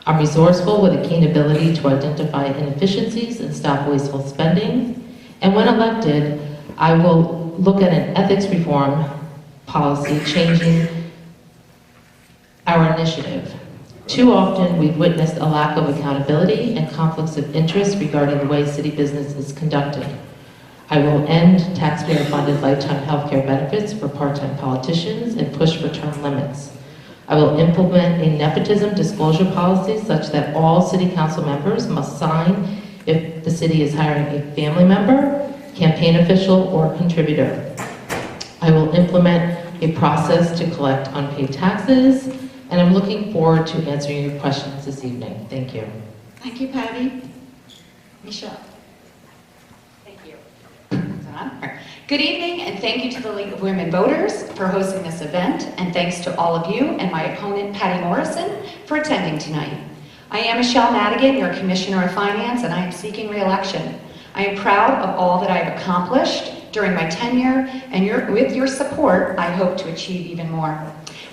I'm resourceful with a keen ability to identify inefficiencies and stop wasteful spending. And when elected, I will look at an ethics reform policy changing our initiative. Too often, we've witnessed a lack of accountability and conflicts of interest regarding the way city business is conducted. I will end taxpayer-funded lifetime health care benefits for part-time politicians and push for term limits. I will implement a nepotism disclosure policy such that all city council members must sign if the city is hiring a family member, campaign official, or contributor. I will implement a process to collect unpaid taxes, and I'm looking forward to answering your questions this evening. Thank you. Thank you, Patty. Michelle. Thank you. Good evening, and thank you to the League of Women Voters for hosting this event, and thanks to all of you and my opponent, Patty Morrison, for attending tonight. I am Michelle Madigan, your Commissioner of Finance, and I am seeking re-election. I am proud of all that I have accomplished during my tenure, and with your support, I hope to achieve even more.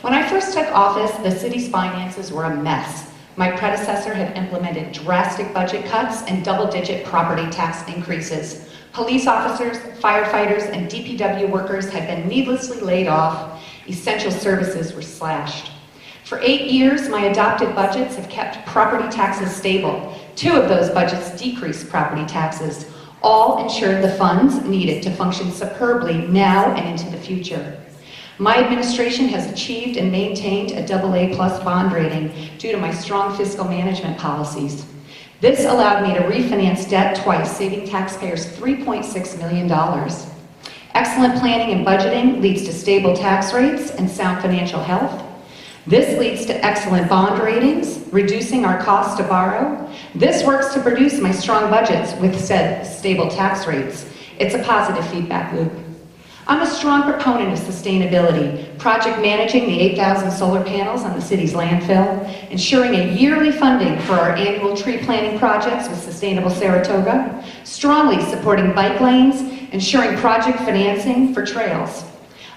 When I first took office, the city's finances were a mess. My predecessor had implemented drastic budget cuts and double-digit property tax increases. Police officers, firefighters, and DPW workers had been needlessly laid off. Essential services were slashed. For 8 years, my adopted budgets have kept property taxes stable. 2 of those budgets decreased property taxes. All ensured the funds needed to function superbly now and into the future. My administration has achieved and maintained a AA+ bond rating due to my strong fiscal management policies. This allowed me to refinance debt twice, saving taxpayers $3.6 million. Excellent planning and budgeting leads to stable tax rates and sound financial health. This leads to excellent bond ratings, reducing our cost to borrow. This works to produce my strong budgets with said stable tax rates. It's a positive feedback loop. I'm a strong proponent of sustainability, project managing the 8,000 solar panels on the city's landfill, ensuring a yearly funding for our annual tree planting projects with Sustainable Saratoga, strongly supporting bike lanes, ensuring project financing for trails.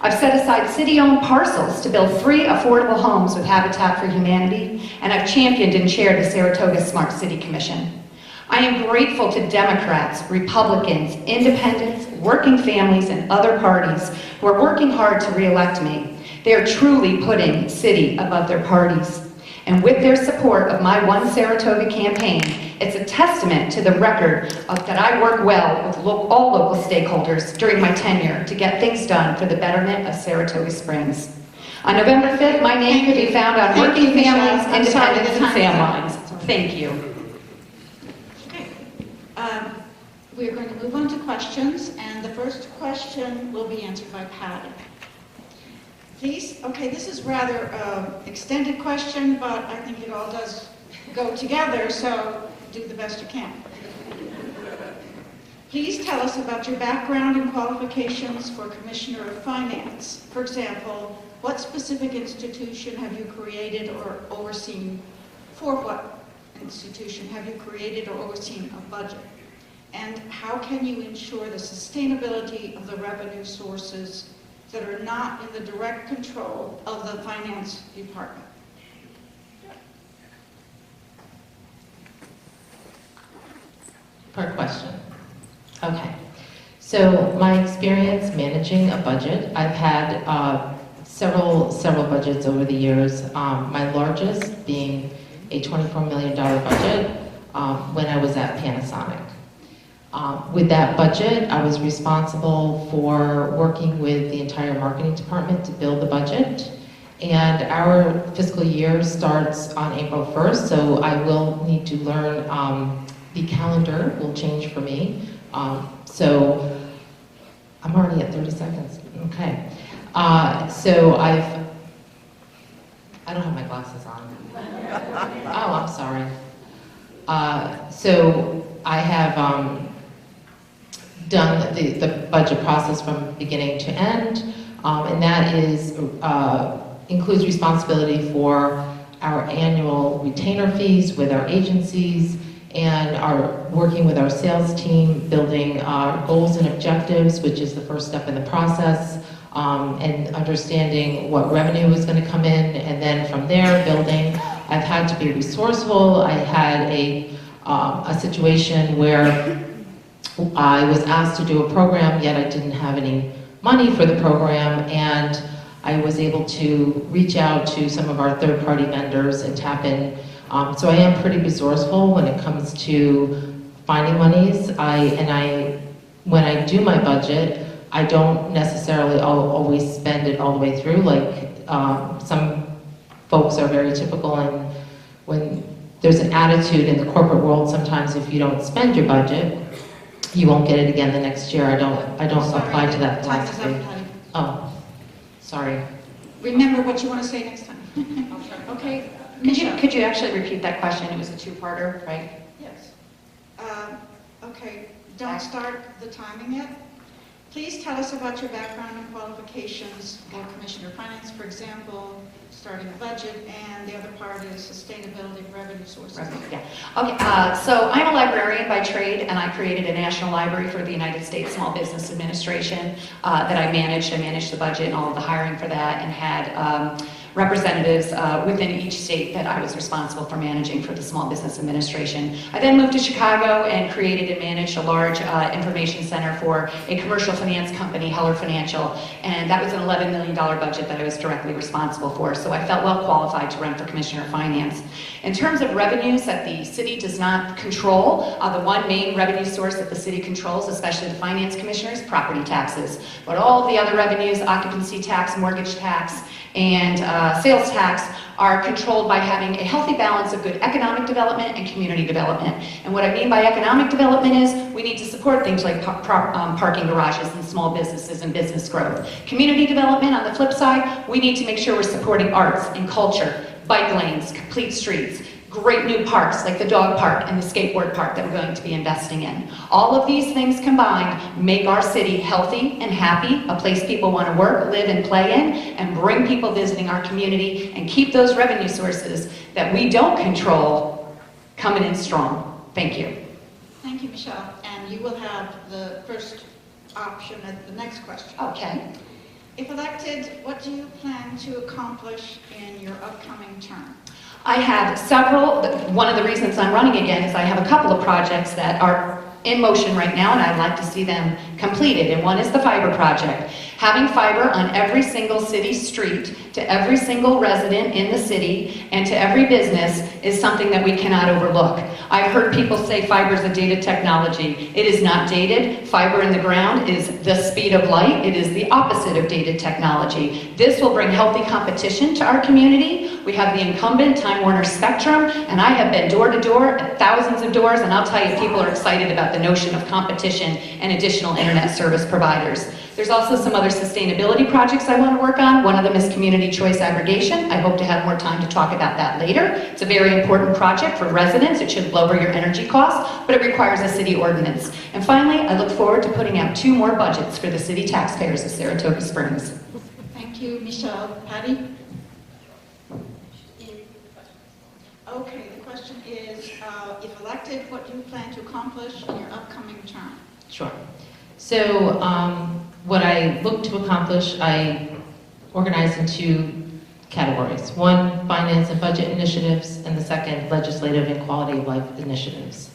I've set aside city-owned parcels to build 3 affordable homes with Habitat for Humanity, and I've championed and chaired the Saratoga Smart City Commission. I am grateful to Democrats, Republicans, Independents, working families, and other parties who are working hard to re-elect me. They are truly putting city above their parties. And with their support of my One Saratoga campaign, it's a testament to the record that I work well with all local stakeholders during my tenure to get things done for the betterment of Saratoga Springs. On November 5th, my name could be found on Working Families, Independents, and SAM lines. Thank you. We are going to move on to questions, and the first question question will be answered by Patty. Please, okay, this is rather extended question, but I think it all does go together, so do the best you can. Please tell us about your background and qualifications for Commissioner of Finance. For example, what specific institution have you created or overseen? For what institution have you created or overseen a budget? And how can you ensure the sustainability of the revenue sources that are not in the direct control of the finance department? Per question. Okay. So my experience managing a budget, I've had several budgets over the years. My largest being a $24 million budget when I was at Panasonic. With that budget, I was responsible for working with the entire marketing department to build the budget. And our fiscal year starts on April 1st, so I will need to learn, the calendar will change for me. So I'm already at 30 seconds, okay. So I don't have my glasses on. Oh, I'm sorry. So I have done the budget process from beginning to end, and that is includes responsibility for our annual retainer fees with our agencies, and are working with our sales team, building our goals and objectives, which is the first step in the process, and understanding what revenue is going to come in, and then from there, building. I've had to be resourceful. I had a situation where I was asked to do a program, yet I didn't have any money for the program, and I was able to reach out to some of our third-party vendors and tap in. So I am pretty resourceful when it comes to finding monies. When I do my budget, I don't necessarily always spend it all the way through. Like some folks are very typical, and when there's an attitude in the corporate world, sometimes if you don't spend your budget, you won't get it again the next year. I don't apply to that philosophy. Oh, sorry. Remember what you want to say next time. Okay. Could you actually repeat that question? It was a two-parter, right? Yes. Okay, don't start the timing yet. Please tell us about your background and qualifications for Commissioner of Finance, for example, starting a budget, and the other part is sustainability of revenue sources. Yeah. Okay, so I'm a librarian by trade, and I created a national library for the United States Small Business Administration that I managed. I managed the budget and all of the hiring for that, and had representatives within each state that I was responsible for managing for the Small Business Administration. I then moved to Chicago and created and managed a large information center for a commercial finance company, Heller Financial, and that was an $11 million budget that I was directly responsible for, so I felt well qualified to run for Commissioner of Finance. In terms of revenues that the city does not control, the one main revenue source that the city controls, especially the finance commissioner, is property taxes. But all the other revenues, occupancy tax, mortgage tax, and sales tax, are controlled by having a healthy balance of good economic development and community development. And what I mean by economic development is we need to support things like parking garages and small businesses and business growth. Community development, on the flip side, we need to make sure we're supporting arts and culture, bike lanes, complete streets, great new parks like the dog park and the skateboard park that we're going to be investing in. All of these things combined make our city healthy and happy, a place people want to work, live, and play in, and bring people visiting our community and keep those revenue sources that we don't control coming in strong. Thank you. Thank you, Michelle. And you will have the first option at the next question. Okay. If elected, what do you plan to accomplish in your upcoming term? I have several. One of the reasons I'm running again is I have a couple of projects that are in motion right now, and I'd like to see them completed. And one is the fiber project. Having fiber on every single city street, to every single resident in the city, and to every business is something that we cannot overlook. I've heard people say fiber is a dated technology. It is not dated. Fiber in the ground is the speed of light. It is the opposite of dated technology. This will bring healthy competition to our community. We have the incumbent, Time Warner Spectrum, and I have been door to door at thousands of doors, and I'll tell you, people are excited about the notion of competition and additional internet service providers. There's also some other sustainability projects I want to work on. One of them is community choice aggregation. I hope to have more time to talk about that later. It's a very important project for residents. It should lower your energy costs, but it requires a city ordinance. And finally, I look forward to putting out 2 more budgets for the city taxpayers of Saratoga Springs. Thank you, Michelle. Patty? Okay, the question is, if elected, what do you plan to accomplish in your upcoming term? Sure. So what I look to accomplish, I organize in 2 categories. One, finance and budget initiatives, and the second, legislative and quality of life initiatives.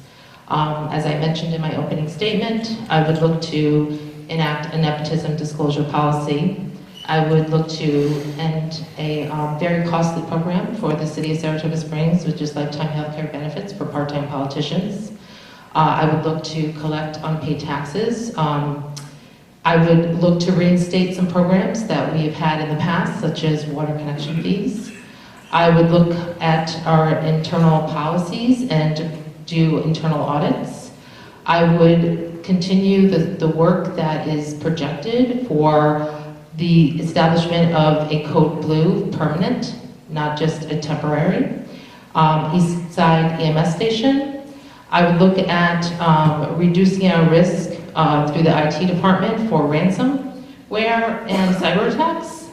As I mentioned in my opening statement, I would look to enact a nepotism disclosure policy. I would look to end a very costly program for the city of Saratoga Springs, which is lifetime healthcare benefits for part-time politicians. I would look to collect unpaid taxes. I would look to reinstate some programs that we have had in the past, such as water connection fees. I would look at our internal policies and do internal audits. I would continue the work that is projected for the establishment of a Code Blue permanent, not just a temporary, East Side EMS station. I would look at reducing our risk through the IT department for ransomware and cyber attacks.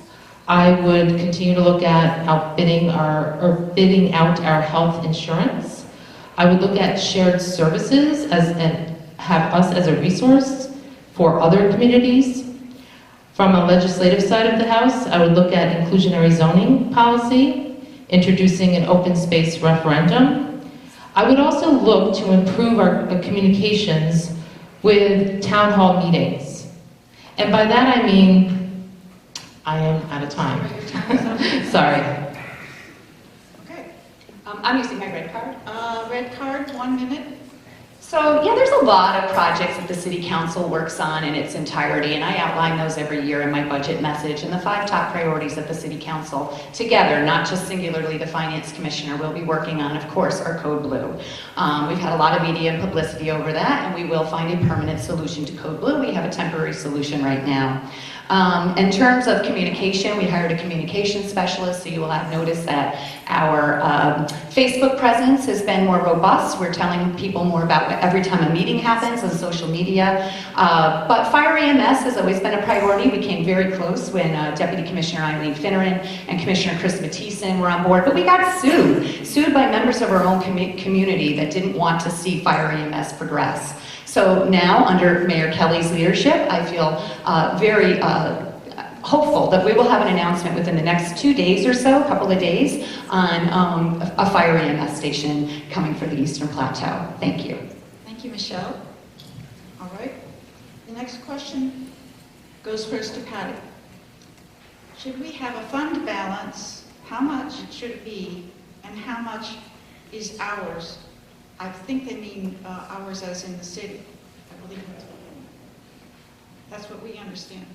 I would continue to look at bidding out our health insurance. I would look at shared services and have us as a resource for other communities. From a legislative side of the house, I would look at inclusionary zoning policy, introducing an open space referendum. I would also look to improve our communications with town hall meetings. And by that I mean, I am out of time. Sorry. Okay. I'm using my red card. Red card, 1 minute. So yeah, there's a lot of projects that the City Council works on in its entirety, and I outline those every year in my budget message. And the 5 top priorities of the City Council together, not just singularly the Finance Commissioner, will be working on, of course, our Code Blue. We've had a lot of media and publicity over that, and we will find a permanent solution to Code Blue. We have a temporary solution right now. In terms of communication, we hired a communication specialist, so you will have noticed that our Facebook presence has been more robust. We're telling people more about every time a meeting happens on social media. But Fire EMS has always been a priority. We came very close when Deputy Commissioner Eileen Finneran and Commissioner Chris Mathieson were on board, but we got sued by members of our own community that didn't want to see Fire EMS progress. So now, under Mayor Kelly's leadership, I feel very hopeful that we will have an announcement within the next 2 days or so, a couple of days, on a Fire EMS station coming for the Eastern Plateau. Thank you. Thank you, Michelle. All right. The next question goes first to Patty. Should we have a fund balance? How much should it be, and how much is ours? I think they mean ours as in the city. I believe that's what we understand.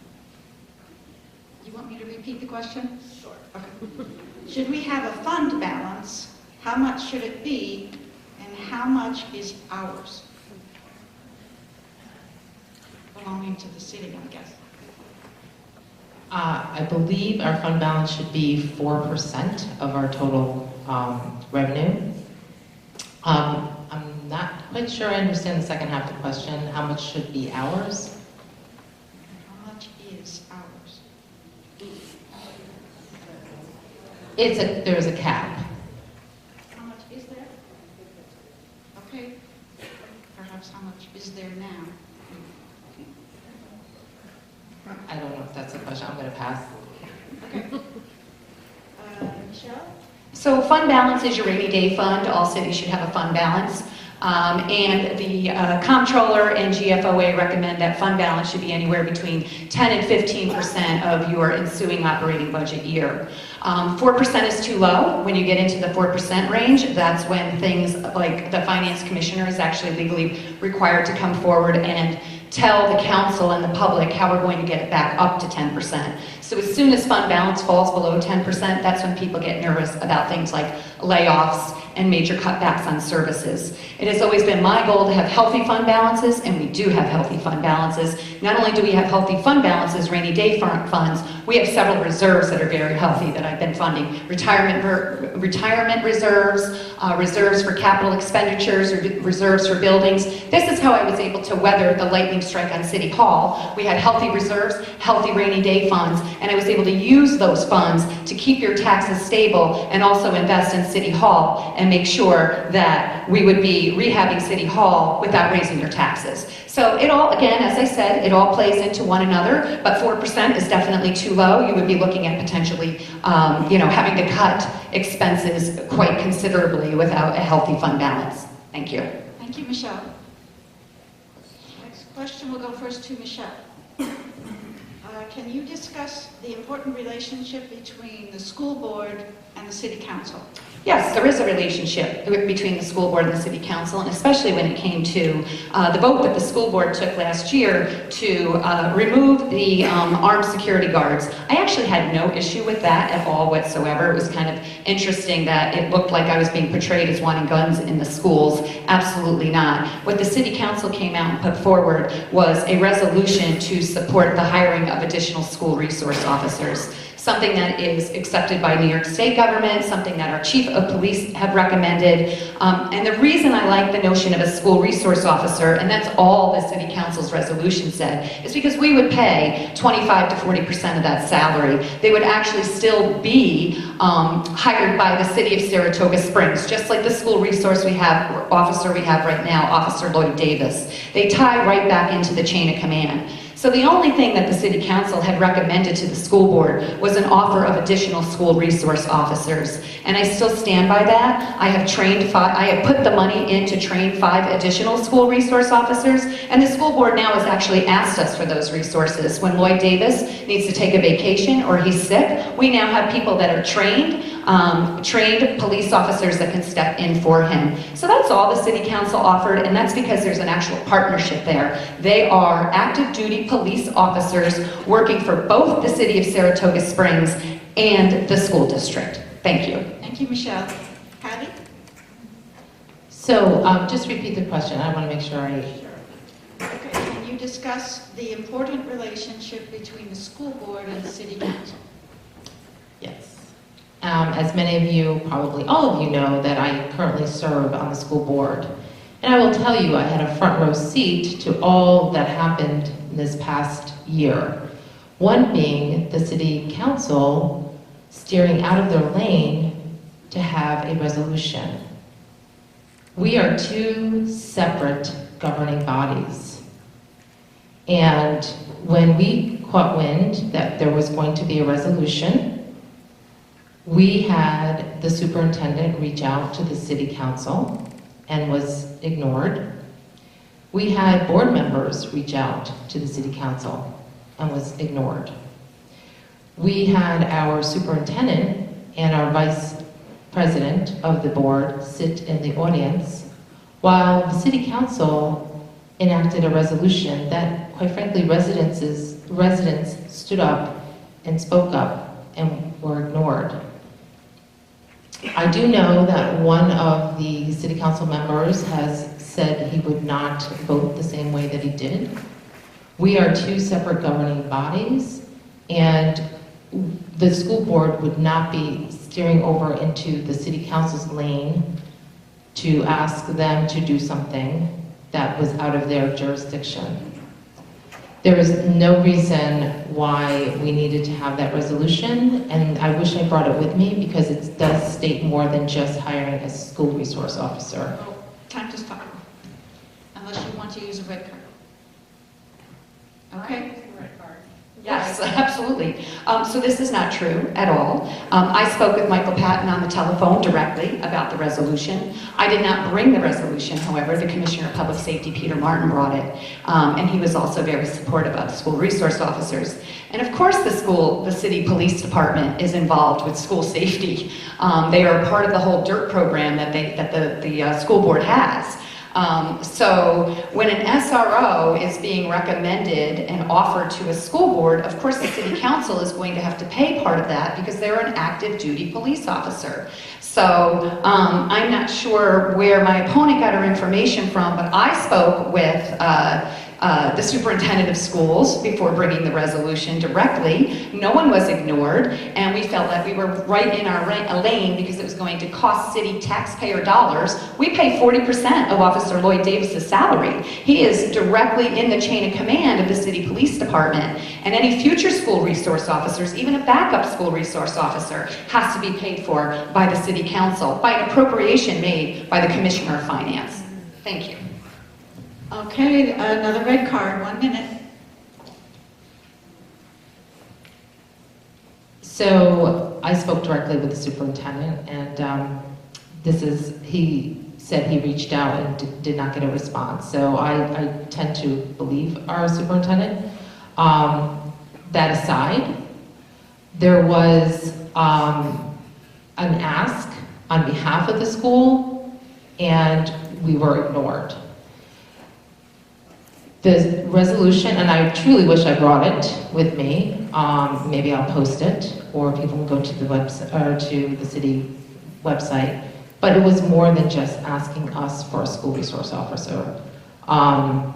You want me to repeat the question? Sure. Okay. Should we have a fund balance? How much should it be, and how much is ours? Belonging to the city, I guess. I believe our fund balance should be 4% of our total revenue. I'm not quite sure I understand the second half of the question. How much should be ours? How much is ours? There's a cap. How much is there? Okay. Perhaps how much is there now? I don't know if that's a question. I'm going to pass. Okay. Michelle? So fund balance is your rainy day fund. All cities should have a fund balance. And the comptroller and GFOA recommend that fund balance should be anywhere between 10 and 15% of your ensuing operating budget year. 4% is too low. When you get into the 4% range, that's when things like the finance commissioner is actually legally required to come forward and tell the council and the public how we're going to get it back up to 10%. So as soon as fund balance falls below 10%, that's when people get nervous about things like layoffs and major cutbacks on services. It has always been my goal to have healthy fund balances, and we do have healthy fund balances. Not only do we have healthy fund balances, rainy day funds, we have several reserves that are very healthy that I've been funding. Retirement reserves, reserves for capital expenditures, reserves for buildings. This is how I was able to weather the lightning strike on City Hall. We had healthy reserves, healthy rainy day funds, and I was able to use those funds to keep your taxes stable and also invest in City Hall and make sure that we would be rehabbing City Hall without raising your taxes. So it all, again, as I said, it all plays into one another, but 4% is definitely too low. You would be looking at potentially, having to cut expenses quite considerably without a healthy fund balance. Thank you. Thank you, Michelle. Next question will go first to Michelle. Can you discuss the important relationship between the school board and the city council? Yes, there is a relationship between the school board and the city council, and especially when it came to the vote that the school board took last year to remove the armed security guards. I actually had no issue with that at all whatsoever. It was kind of interesting that it looked like I was being portrayed as wanting guns in the schools. Absolutely not. What the city council came out and put forward was a resolution to support the hiring of additional school resource officers. Something that is accepted by New York State government, something that our chief of police have recommended. And the reason I like the notion of a school resource officer, and that's all the city council's resolution said, is because we would pay 25 to 40% of that salary. They would actually still be hired by the city of Saratoga Springs, just like the school resource officer we have right now, Officer Lloyd Davis. They tie right back into the chain of command. So the only thing that the city council had recommended to the school board was an offer of additional school resource officers. And I still stand by that. I have put the money in to train 5 additional school resource officers, and the school board now has actually asked us for those resources. When Lloyd Davis needs to take a vacation or he's sick, we now have people that are trained police officers that can step in for him. So that's all the city council offered, and that's because there's an actual partnership there. They are active duty police officers working for both the city of Saratoga Springs and the school district. Thank you. Thank you, Michelle. Patty? So just repeat the question. I want to make sure Okay, can you discuss the important relationship between the school board and the city council? Yes. As many of you, probably all of you know, that I currently serve on the school board. And I will tell you, I had a front row seat to all that happened this past year. One being the city council steering out of their lane to have a resolution. We are 2 separate governing bodies. And when we caught wind that there was going to be a resolution, we had the superintendent reach out to the city council and was ignored. We had board members reach out to the city council and was ignored. We had our superintendent and our vice president of the board sit in the audience while the city council enacted a resolution that, quite frankly, residents stood up and spoke up and were ignored. I do know that one of the city council members has said he would not vote the same way that he did. We are 2 separate governing bodies, and the school board would not be steering over into the city council's lane to ask them to do something that was out of their jurisdiction. There is no reason why we needed to have that resolution, and I wish I brought it with me because it does state more than just hiring a school resource officer. Oh, time to stop. Unless you want to use a red card. Okay? Yes, absolutely. So this is not true at all. I spoke with Michael Patton on the telephone directly about the resolution. I did not bring the resolution, however, the Commissioner of Public Safety, Peter Martin, brought it. And he was also very supportive of school resource officers. And of course the city police department is involved with school safety. They are part of the whole DIRT program that the school board has. So when an SRO is being recommended and offered to a school board, of course the city council is going to have to pay part of that because they're an active duty police officer. So I'm not sure where my opponent got her information from, but I spoke with the superintendent of schools before bringing the resolution directly. No one was ignored, and we felt that we were right in our lane because it was going to cost city taxpayer dollars. We pay 40% of Officer Lloyd Davis's salary. He is directly in the chain of command of the city police department, and any future school resource officers, even a backup school resource officer, has to be paid for by the city council, by an appropriation made by the Commissioner of Finance. Thank you. Okay, another red card, 1 minute. So I spoke directly with the superintendent, and he said he reached out and did not get a response. So I tend to believe our superintendent. That aside, there was an ask on behalf of the school, and we were ignored. The resolution, and I truly wish I brought it with me. Maybe I'll post it, or people can go to the website or to the city website. But it was more than just asking us for a school resource officer. And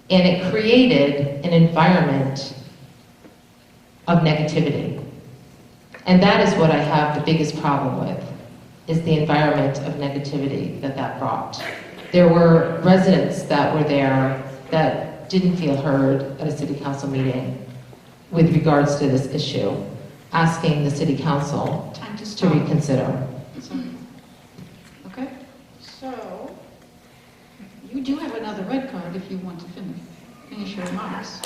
it created an environment of negativity, and that is what I have the biggest problem with, is the environment of negativity that brought. There were residents that were there that didn't feel heard at a city council meeting with regards to this issue, asking the city council to reconsider. Okay, so you do have another red card if you want to finish your remarks.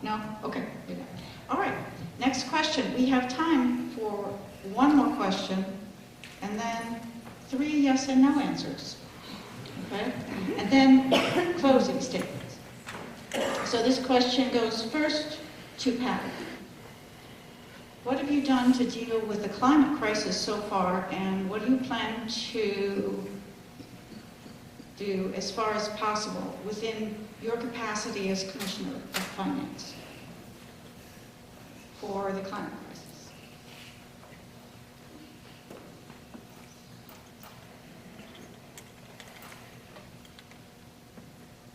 No? Okay. All right, next question. We have time for one more question and then 3 yes and no answers. Okay? And then closing statements. So this question goes first to Patty. What have you done to deal with the climate crisis so far, and what do you plan to do as far as possible within your capacity as Commissioner of Finance for the climate crisis?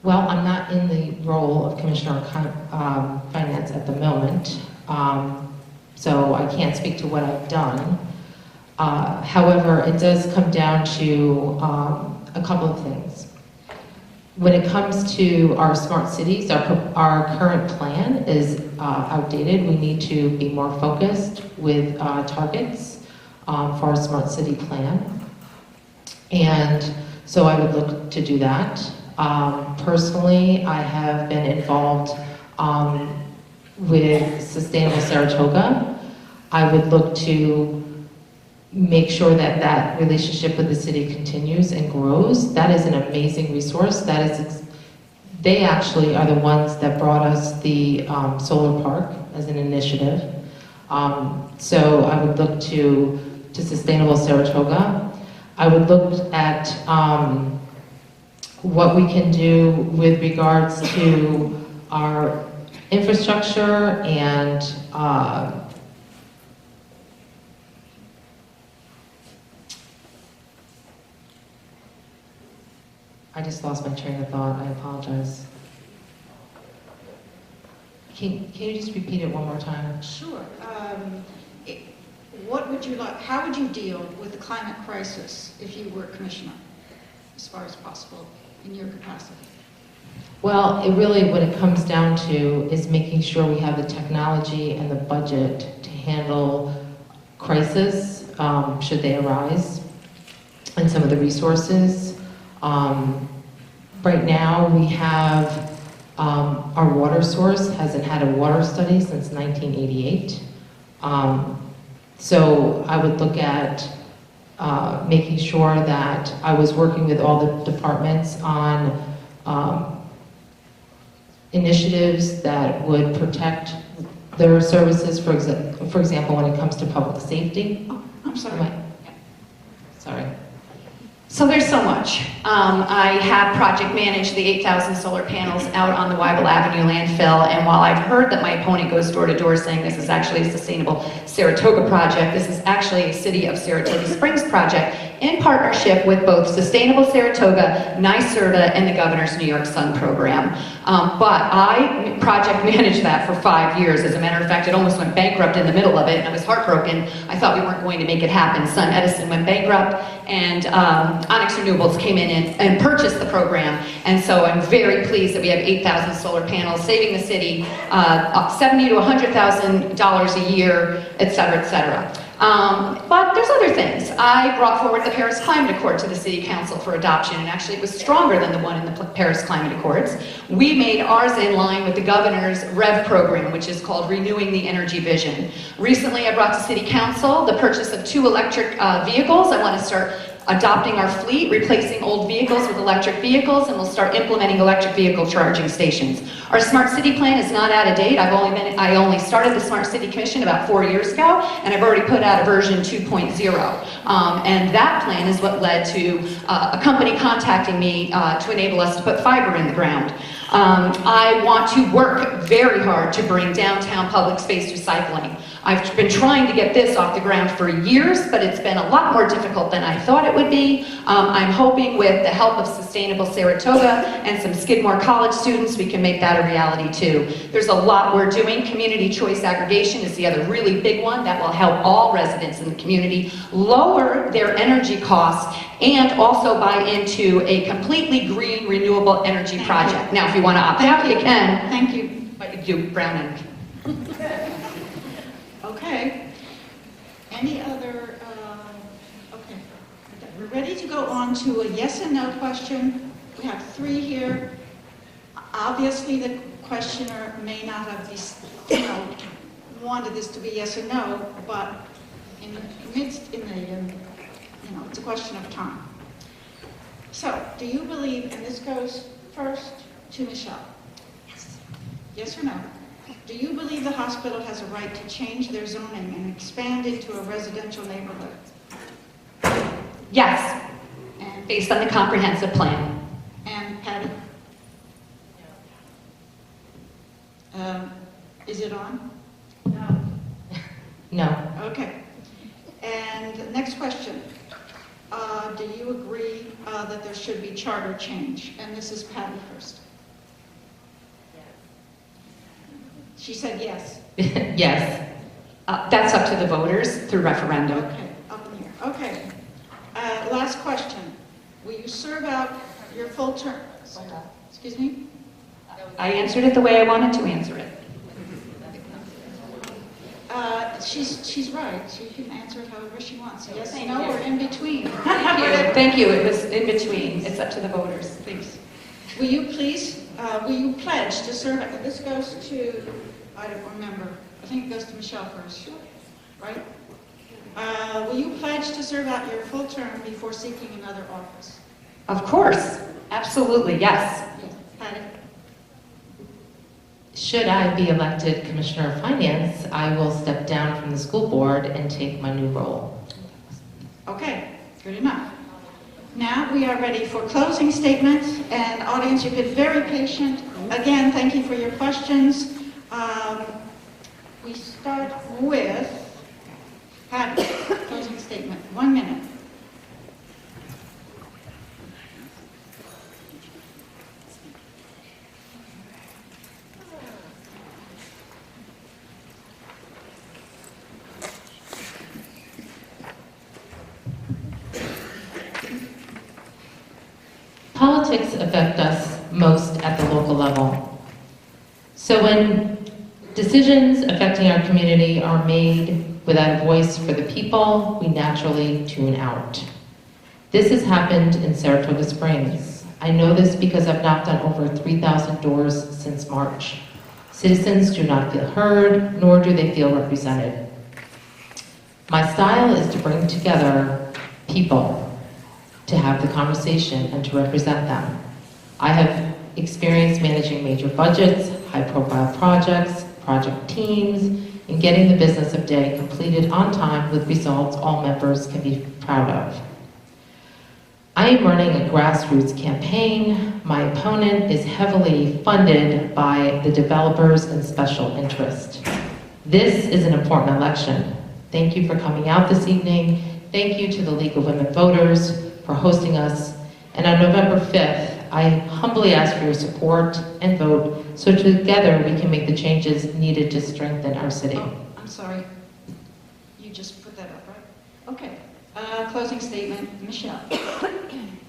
Well, I'm not in the role of Commissioner of Finance at the moment, so I can't speak to what I've done. However, it does come down to a couple of things. When it comes to our smart cities, our current plan is outdated. We need to be more focused with targets for our smart city plan. And so I would look to do that. Personally, I have been involved with Sustainable Saratoga. I would look to make sure that that relationship with the city continues and grows. That is an amazing resource. They actually are the ones that brought us the solar park as an initiative. So I would look to Sustainable Saratoga. I would look at what we can do with regards to our infrastructure and I just lost my train of thought. I apologize. Can you just repeat it one more time? Sure. What would you like? How would you deal with the climate crisis if you were commissioner, as far as possible, in your capacity? Well, it really, what it comes down to is making sure we have the technology and the budget to handle crisis, should they arise, and some of the resources. Right now, we have our water source hasn't had a water study since 1988. So I would look at making sure that I was working with all the departments on initiatives that would protect their services, for example, when it comes to public safety. Oh, I'm sorry. Sorry. So there's so much. I have project managed the 8,000 solar panels out on the Weibel Avenue landfill, and while I've heard that my opponent goes door to door saying this is actually a sustainable Saratoga project, this is actually a City of Saratoga Springs project in partnership with both Sustainable Saratoga, NYSERDA, and the Governor's New York Sun program. But I project managed that for 5 years. As a matter of fact, it almost went bankrupt in the middle of it, and I was heartbroken. I thought we weren't going to make it happen. Sun Edison went bankrupt, and Onyx Renewables came in and purchased the program. And so I'm very pleased that we have 8,000 solar panels, saving the city $70,000 to $100,000 a year, et cetera, et cetera. But there's other things. I brought forward the Paris Climate Accord to the City Council for adoption, and actually it was stronger than the one in the Paris Climate Accords. We made ours in line with the Governor's REV program, which is called Renewing the Energy Vision. Recently I brought to City Council the purchase of 2 electric vehicles. I want to start adopting our fleet, replacing old vehicles with electric vehicles, and we'll start implementing electric vehicle charging stations. Our smart city plan is not out of date. I only started the Smart City Commission about 4 years ago, and I've already put out a version 2.0. And that plan is what led to a company contacting me to enable us to put fiber in the ground. I want to work very hard to bring downtown public space recycling. I've been trying to get this off the ground for years, but it's been a lot more difficult than I thought it would be. I'm hoping with the help of Sustainable Saratoga and some Skidmore College students, we can make that a reality too. There's a lot we're doing. Community choice aggregation is the other really big one that will help all residents in the community lower their energy costs and also buy into a completely green, renewable energy project. Now, if you want to opt out, you can. Thank you. But you do brown ink. Okay. Any other, okay. We're ready to go on to a yes and no question. We have 3 here. Obviously, the questioner may not have wanted this to be yes or no, but it's a question of time. So, do you believe, and this goes first to Michelle. Yes. Yes or no? Do you believe the hospital has a right to change their zoning and expand into a residential neighborhood? Yes, And, based on the comprehensive plan. and Patty? Is it on? No. Okay. And next question. Do you agree that there should be charter change? And this is Patty first. She said yes. Yes. That's up to the voters through referendum. Okay, up in here. Okay. Last question. Will you serve out your full term? Excuse me? I answered it the way I wanted to answer it. She's right. She can answer it however she wants. Yes, no, or in between. Thank you. It was in between. It's up to the voters. Please. Will you please, will you pledge to serve, this goes to, I don't remember, I think it goes to Michelle first, right? Will you pledge to serve out your full term before seeking another office? Of course. Absolutely. Yes. Yes. Patty? Should I be elected Commissioner of Finance, I will step down from the school board and take my new role. Okay, good enough. Now we are ready for closing statements, and audience, you've been very patient. Again, thank you for your questions. We start with Patty, closing statement, 1 minute. Politics affect us most at the local level. So when decisions affecting our community are made without a voice for the people, we naturally tune out. This has happened in Saratoga Springs. I know this because I've knocked on over 3,000 doors since March. Citizens do not feel heard, nor do they feel represented. My style is to bring together people to have the conversation and to represent them. I have experience managing major budgets, high-profile projects, project teams, and getting the business of day completed on time with results all members can be proud of. I am running a grassroots campaign. My opponent is heavily funded by the developers and special interest. This is an important election. Thank you for coming out this evening. Thank you to the League of Women Voters for hosting us. And on November 5th, I humbly ask for your support and vote so together we can make the changes needed to strengthen our city. Oh, I'm sorry. You just put that up, right? Okay. Closing statement, Michelle.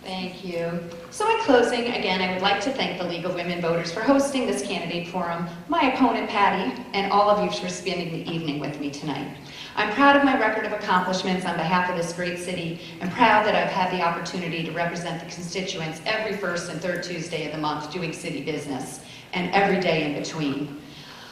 Thank you. So in closing, again, I would like to thank the League of Women Voters for hosting this candidate forum, my opponent Patty, and all of you for spending the evening with me tonight. I'm proud of my record of accomplishments on behalf of this great city and proud that I've had the opportunity to represent the constituents every first and third Tuesday of the month doing city business and every day in between.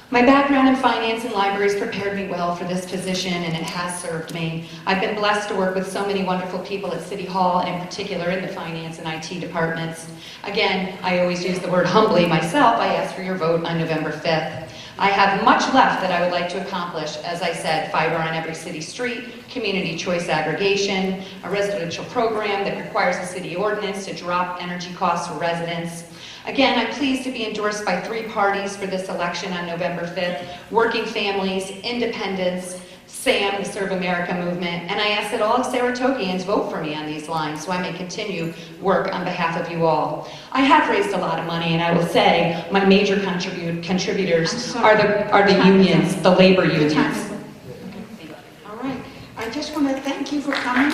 My background in finance and libraries prepared me well for this position, and it has served me. I've been blessed to work with so many wonderful people at City Hall, and in particular in the finance and IT departments. Again, I always use the word humbly myself. I ask for your vote on November 5th. I have much left that I would like to accomplish. As I said, fiber on every city street, community choice aggregation, a residential program that requires a city ordinance to drop energy costs for residents. Again, I'm pleased to be endorsed by 3 parties for this election on November 5th, Working Families, Independents, SAM, the Serve America movement, and I ask that all Saratogians vote for me on these lines so I may continue work on behalf of you all. I have raised a lot of money, and I will say my major contributors are the unions, the labor unions. All right. I just want to thank you for coming.